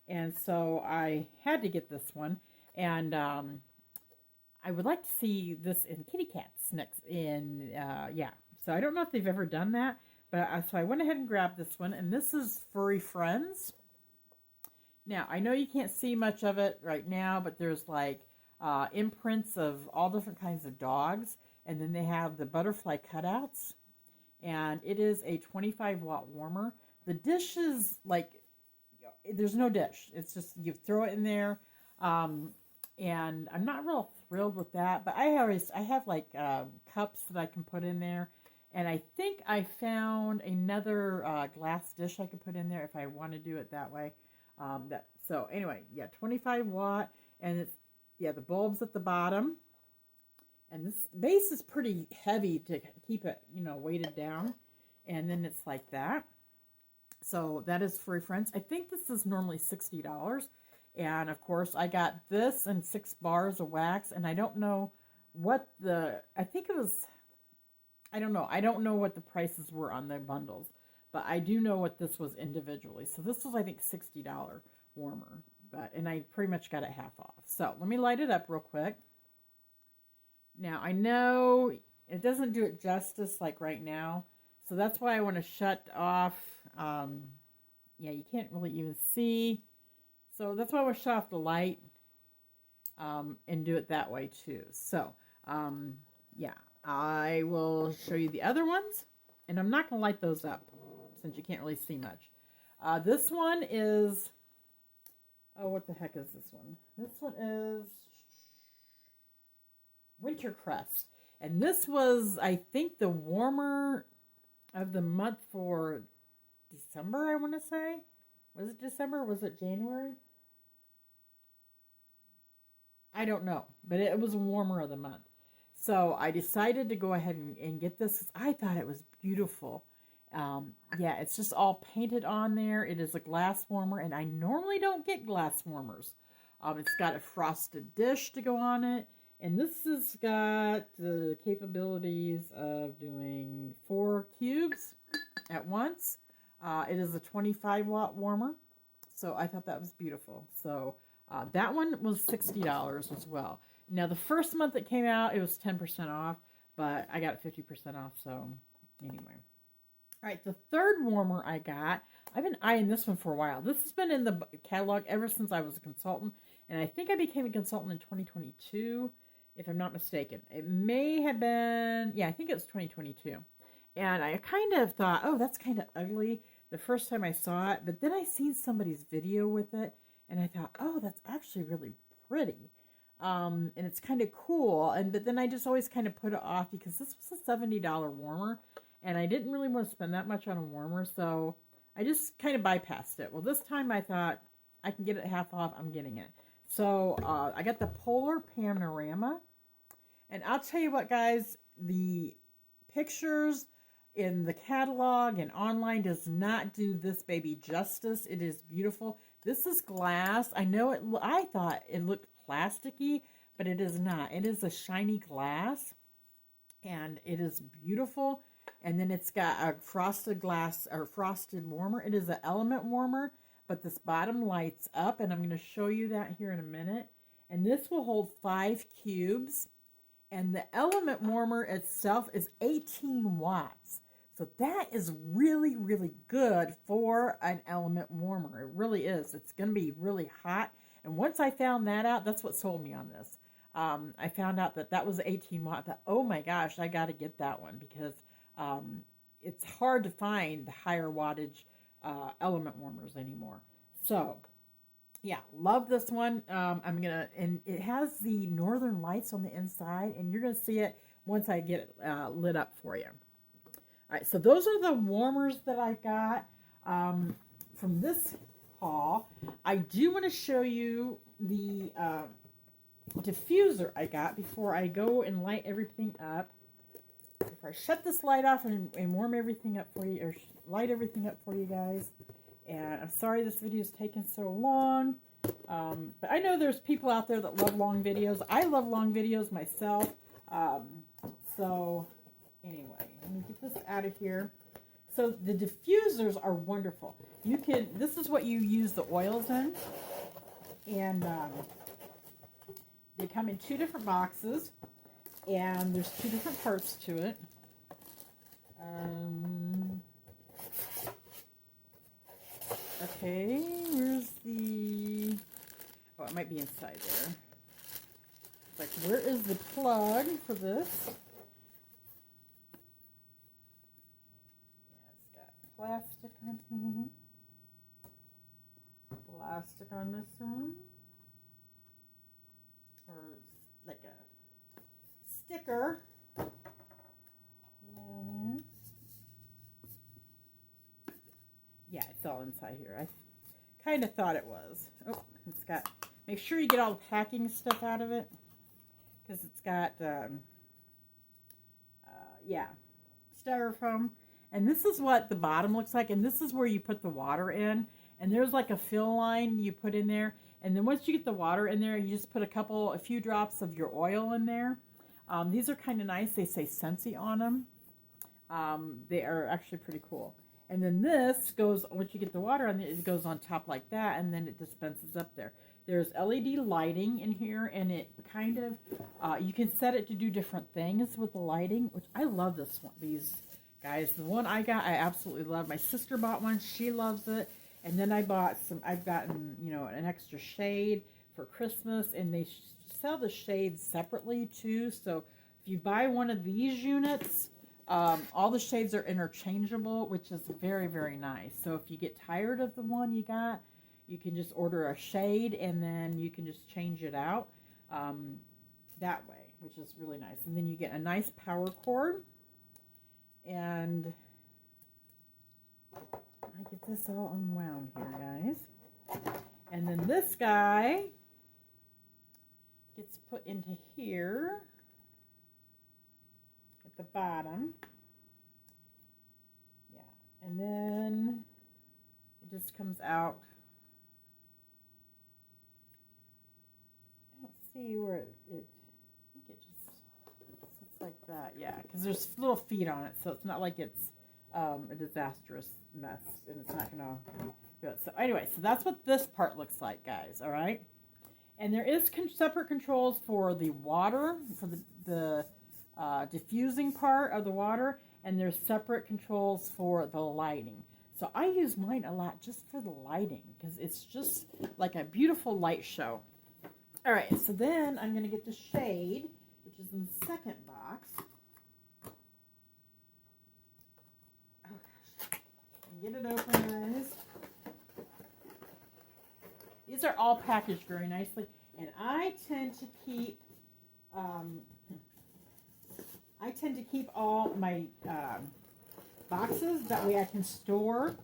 And so I had to get this one. And I would like to see this in kitty cats next. So I don't know if they've ever done that. But so I went ahead and grabbed this one, and this is Furry Friends. Now, I know you can't see much of it right now, but there's like imprints of all different kinds of dogs, and then they have the butterfly cutouts, and it is a 25-watt warmer. The dish is like, there's no dish. It's just, you throw it in there, and I'm not real thrilled with that, but I have like cups that I can put in there. And I think I found another glass dish I could put in there if I want to do it that way. So anyway, 25 watt. And it's, the bulb's at the bottom. And this base is pretty heavy to keep it, weighted down. And then it's like that. So that is Furry Friends. I think this is normally $60. And of course, I got this and 6 bars of wax. And I don't know what I don't know. I don't know what the prices were on the bundles, but I do know what this was individually. So this was, I think, $60 warmer, and I pretty much got it half off. So let me light it up real quick. Now I know it doesn't do it justice like right now, so that's why I want to shut off. You can't really even see, so that's why I want to shut off the light and do it that way too. So I will show you the other ones, and I'm not going to light those up since you can't really see much. This one is, what the heck is this one? This one is Wintercrest, and this was, I think, the warmer of the month for December, I want to say. Was it December or was it January? I don't know, but it was a warmer of the month. So I decided to go ahead and get this because I thought it was beautiful. It's just all painted on there. It is a glass warmer, and I normally don't get glass warmers. It's got a frosted dish to go on it, and this has got the capabilities of doing 4 cubes at once. It is a 25-watt warmer, so I thought that was beautiful. So that one was $60 as well. Now, the first month it came out, it was 10% off, but I got it 50% off, so anyway. All right, the third warmer I got, I've been eyeing this one for a while. This has been in the catalog ever since I was a consultant, and I think I became a consultant in 2022, if I'm not mistaken. It may have been, I think it was 2022. And I kind of thought, oh, that's kind of ugly the first time I saw it, but then I seen somebody's video with it, and I thought, oh, that's actually really pretty. And it's kind of cool, but then I just always kind of put it off because this was a $70 warmer, and I didn't really want to spend that much on a warmer, so I just kind of bypassed it. Well, this time I thought I can get it half off, I'm getting it. So I got the Polar Panorama, and I'll tell you what, guys, the pictures in the catalog and online does not do this baby justice. It is beautiful. This is glass. I know it. I thought it looked plasticky, but it is not. It is a shiny glass, and it is beautiful. And then it's got a frosted glass or frosted warmer. It is an element warmer, but this bottom lights up, and I'm going to show you that here in a minute. And this will hold 5 cubes. And the element warmer itself is 18 watts. So that is really, really good for an element warmer. It really is. It's going to be really hot. And once I found that out, that's what sold me on this. I found out that that was 18 watt. I thought, oh my gosh, I got to get that one because it's hard to find the higher wattage element warmers anymore. So yeah, love this one. And it has the northern lights on the inside, and you're gonna see it once I get it lit up for you. All right, so those are the warmers that I got from this haul. I do want to show you the diffuser I got before I go and light everything up. Before I shut this light off and warm everything up for you, or light everything up for you guys. And I'm sorry this video is taking so long. But I know there's people out there that love long videos. I love long videos myself. So anyway, let me get this out of here. So the diffusers are wonderful. This is what you use the oils in. And they come in 2 different boxes. And there's 2 different parts to it. Okay, where's the... Oh, it might be inside there. Like, where is the plug for this? Yeah, it's got plastic on here. Plastic on this one. Or like a sticker. Yeah, it's all inside here. I kind of thought it was. Oh, it's got... Make sure you get all the packing stuff out of it. Because it's got, yeah, styrofoam. And this is what the bottom looks like. And this is where you put the water in. And there's like a fill line you put in there. And then once you get the water in there, you just put a few drops of your oil in there. These are kind of nice. They say Scentsy on them. They are actually pretty cool. And then this goes, once you get the water on it goes on top like that, and then it dispenses up there. There's LED lighting in here, and it kind of, you can set it to do different things with the lighting, which I love this one, these guys. The one I got, I absolutely love. My sister bought one. She loves it. And then I've gotten, an extra shade for Christmas, and they sell the shades separately too. So if you buy one of these units, all the shades are interchangeable, which is very, very nice. So if you get tired of the one you got, you can just order a shade, and then you can just change it out that way, which is really nice. And then you get a nice power cord, and I get this all unwound here, guys. And then this guy gets put into here at the bottom. Yeah, and then it just comes out. I don't see where I think it just sits like that. Yeah, because there's little feet on it, so it's not like it's a disastrous mess, and it's not gonna do it. So anyway, so that's what this part looks like, guys. All right, and there is separate controls for the water, for the diffusing part of the water, and there's separate controls for the lighting. So I use mine a lot just for the lighting, because it's just like a beautiful light show. All right, so then I'm gonna get the shade, which is in the second box. Get it open, guys. These are all packaged very nicely, and I tend to keep all my boxes. That way I can store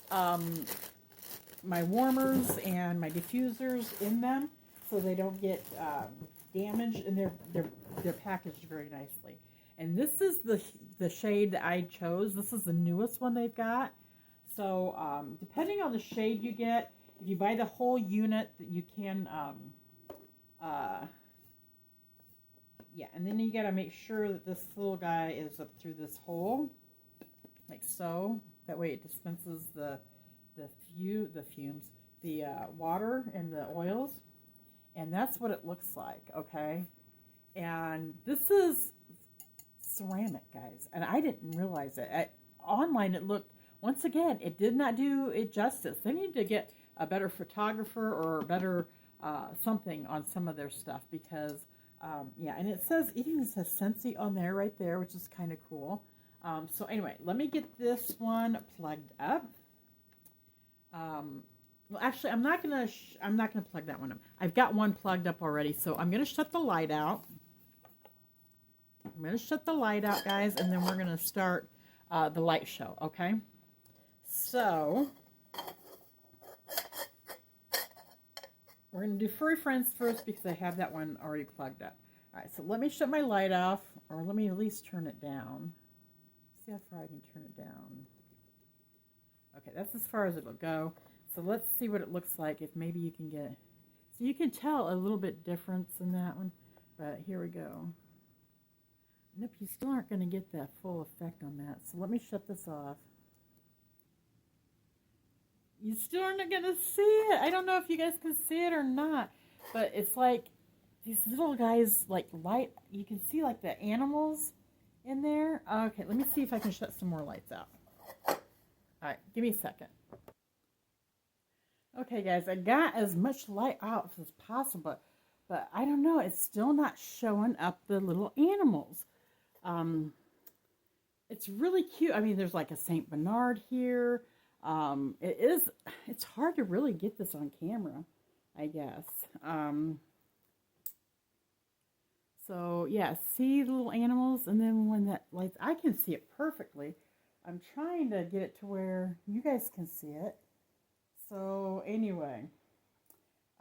my warmers and my diffusers in them, so they don't get damaged, and they're packaged very nicely. And this is the shade that I chose. This is the newest one they've got. So depending on the shade you get, if you buy the whole unit, you can, yeah, and then you got to make sure that this little guy is up through this hole, like so. That way it dispenses the fumes, the water and the oils, and that's what it looks like. Okay, and this is ceramic, guys, and I didn't realize it. Online it looked, once again, it did not do it justice. They need to get a better photographer or a better something on some of their stuff, because yeah, and it even says Scentsy on there right there, which is kind of cool. So anyway, let me get this one plugged up. Well, actually, I'm not gonna plug that one up. I've got one plugged up already, so I'm gonna shut the light out. I'm gonna shut the light out, guys, and then we're gonna start the light show. Okay. So we're gonna do Furry Friends first because I have that one already plugged up. All right, so let me shut my light off, or let me at least turn it down. See how far I can turn it down. Okay, that's as far as it'll go. So let's see what it looks like, if maybe you can get, so you can tell a little bit difference in that one, but here we go. Nope, you still aren't going to get that full effect on that. So let me shut this off. You still aren't going to see it. I don't know if you guys can see it or not, but it's like these little guys, like light, you can see like the animals in there. Okay, let me see if I can shut some more lights out. All right, give me a second. Okay, guys, I got as much light out as possible, but I don't know, it's still not showing up the little animals. It's really cute. I mean, there's like a Saint Bernard here. It's hard to really get this on camera, I guess. So yeah, see the little animals, and then when that lights, I can see it perfectly. I'm trying to get it to where you guys can see it. So anyway,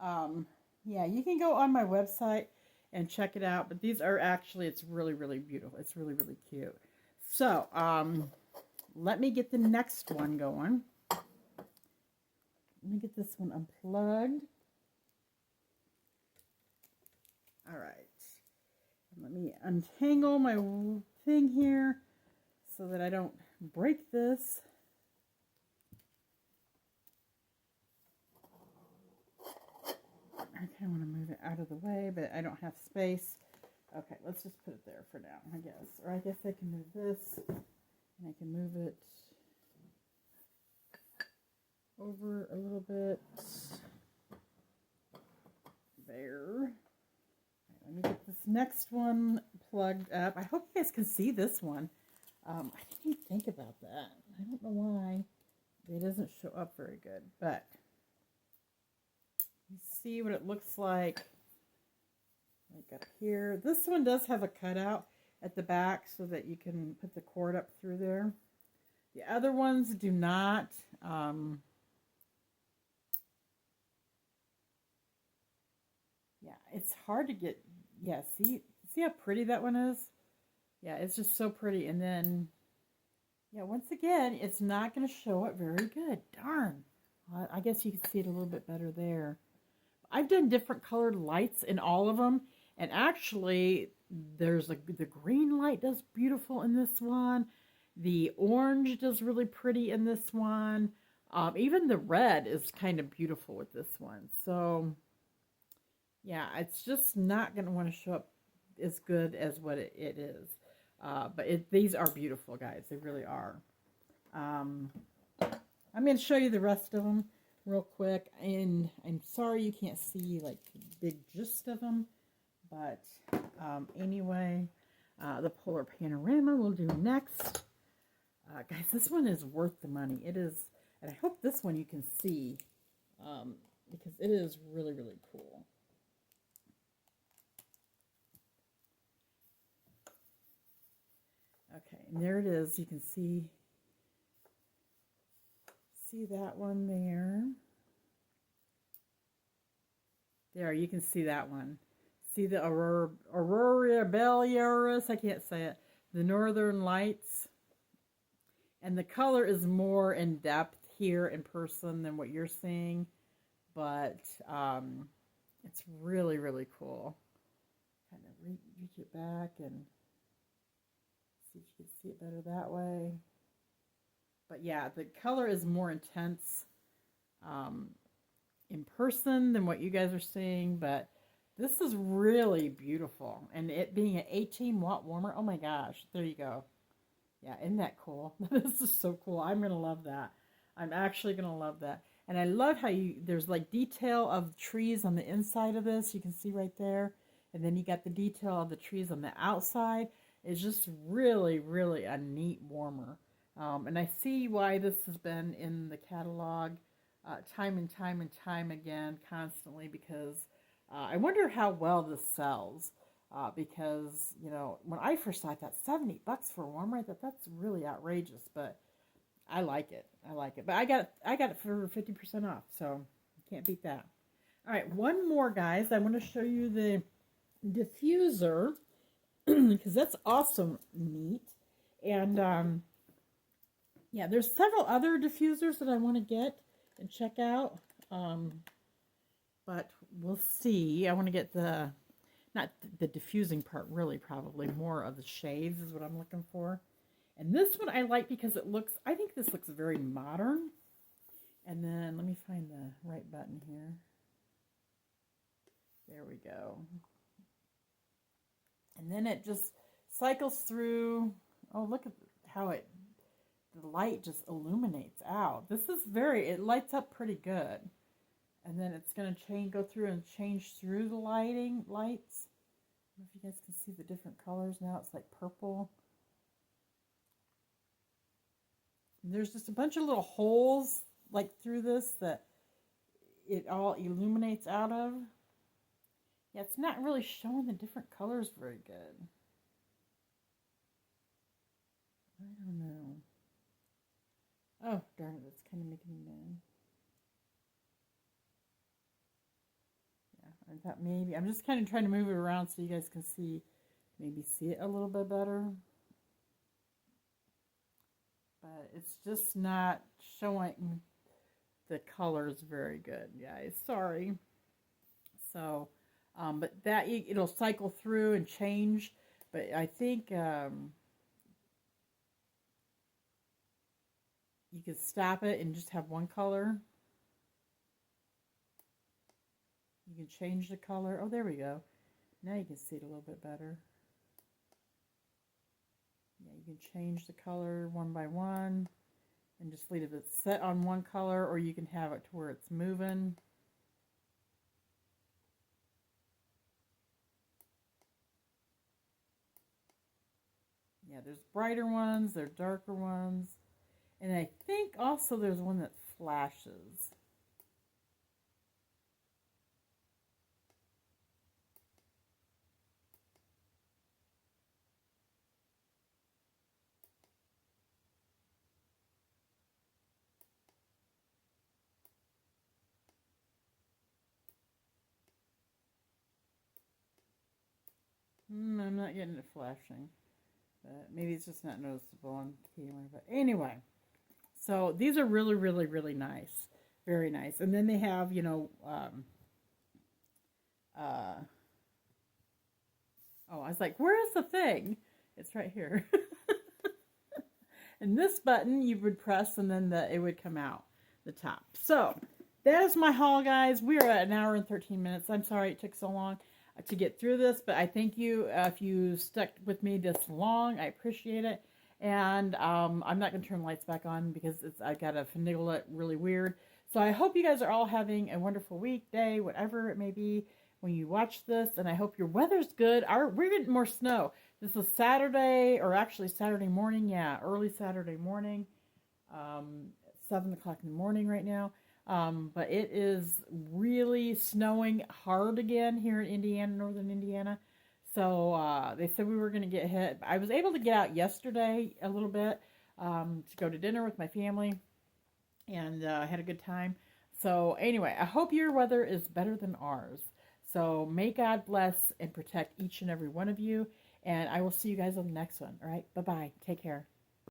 yeah, you can go on my website and check it out, but these are actually, it's really, really beautiful. It's really, really cute. So, let me get the next one going. Let me get this one unplugged. All right. Let me untangle my thing here so that I don't break this. I kind of want to move it out of the way, but I don't have space. Okay, let's just put it there for now, I guess. Or I guess I can move this, and I can move it over a little bit. There. Right, let me get this next one plugged up. I hope you guys can see this one. I didn't even think about that. I don't know why it doesn't show up very good, but you see what it looks like up here. This one does have a cutout at the back so that you can put the cord up through there. The other ones do not. Yeah, it's hard to get. Yeah, see how pretty that one is? Yeah, it's just so pretty. And then, yeah, once again, it's not going to show it very good. Darn. I guess you can see it a little bit better there. I've done different colored lights in all of them. And actually, there's the green light does beautiful in this one. The orange does really pretty in this one. Even the red is kind of beautiful with this one. So, yeah, it's just not going to want to show up as good as what it is. But these are beautiful, guys. They really are. I'm going to show you the rest of them real quick. And I'm sorry you can't see, like, the big gist of them. But anyway, the Polar Panorama we'll do next. Guys, this one is worth the money. It is, and I hope this one you can see because it is really, really cool. Okay, and there it is. You can see that one there. There, you can see that one. See the Aurora Borealis, I can't say it. the Northern Lights. And the color is more in depth here in person than what you're seeing. But it's really, really cool. Kind of reach it back and see if you can see it better that way. But yeah, the color is more intense in person than what you guys are seeing. But this is really beautiful. And it being an 18-watt warmer, oh my gosh, there you go. Yeah, isn't that cool? This is so cool. I'm going to love that. I'm actually going to love that. And I love how there's like detail of trees on the inside of this. You can see right there. And then you got the detail of the trees on the outside. It's just really, really a neat warmer. And I see why this has been in the catalog time and time and time again, constantly, because I wonder how well this sells. Because, you know, when I first saw it, that $70 for a warmer, I thought that's really outrageous, but I like it. I like it. But I got it for 50% off, so you can't beat that. All right, one more, guys. I want to show you the diffuser because that's also neat. And, yeah, there's several other diffusers that I want to get and check out. But we'll see. I want to get not the diffusing part, really, probably more of the shades is what I'm looking for. And this one I like because I think this looks very modern. And then let me find the right button here. There we go. And then it just cycles through. Oh, look at how the light just illuminates out. This is it lights up pretty good. And then it's going to go through and change through the lights. I don't know if you guys can see the different colors now. It's like purple. And there's just a bunch of little holes like through this that it all illuminates out of. Yeah, it's not really showing the different colors very good. I don't know. Oh, darn it. It's kind of making me mad. I thought maybe, I'm just kind of trying to move it around so you guys can maybe see it a little bit better. But it's just not showing the colors very good, guys. Sorry. So, but it'll cycle through and change. But I think you could stop it and just have one color. You can change the color. Oh, there we go. Now you can see it a little bit better. Yeah, you can change the color one by one and just leave it set on one color, or you can have it to where it's moving. Yeah, there's brighter ones, there's darker ones. And I think also there's one that flashes. I'm not getting it flashing. But maybe it's just not noticeable on camera. But anyway, so these are really, really, really nice. Very nice. And then they have, you know, oh, I was like, where is the thing? It's right here. And this button you would press and then it would come out the top. So that is my haul, guys. We are at 1 hour and 13 minutes. I'm sorry it took so long to get through this, but I thank you if you stuck with me this long. I appreciate it. And I'm not going to turn the lights back on because I got to finagle it really weird. So I hope you guys are all having a wonderful week, day, whatever it may be when you watch this. And I hope your weather's good. We're getting more snow. This is Saturday, or actually Saturday morning. Yeah, early Saturday morning. 7 o'clock in the morning right now. But it is really snowing hard again here in Indiana, northern Indiana. So they said we were going to get hit. I was able to get out yesterday a little bit to go to dinner with my family, and I had a good time. So anyway, I hope your weather is better than ours. So may God bless and protect each and every one of you. And I will see you guys on the next one. All right. Bye-bye. Take care.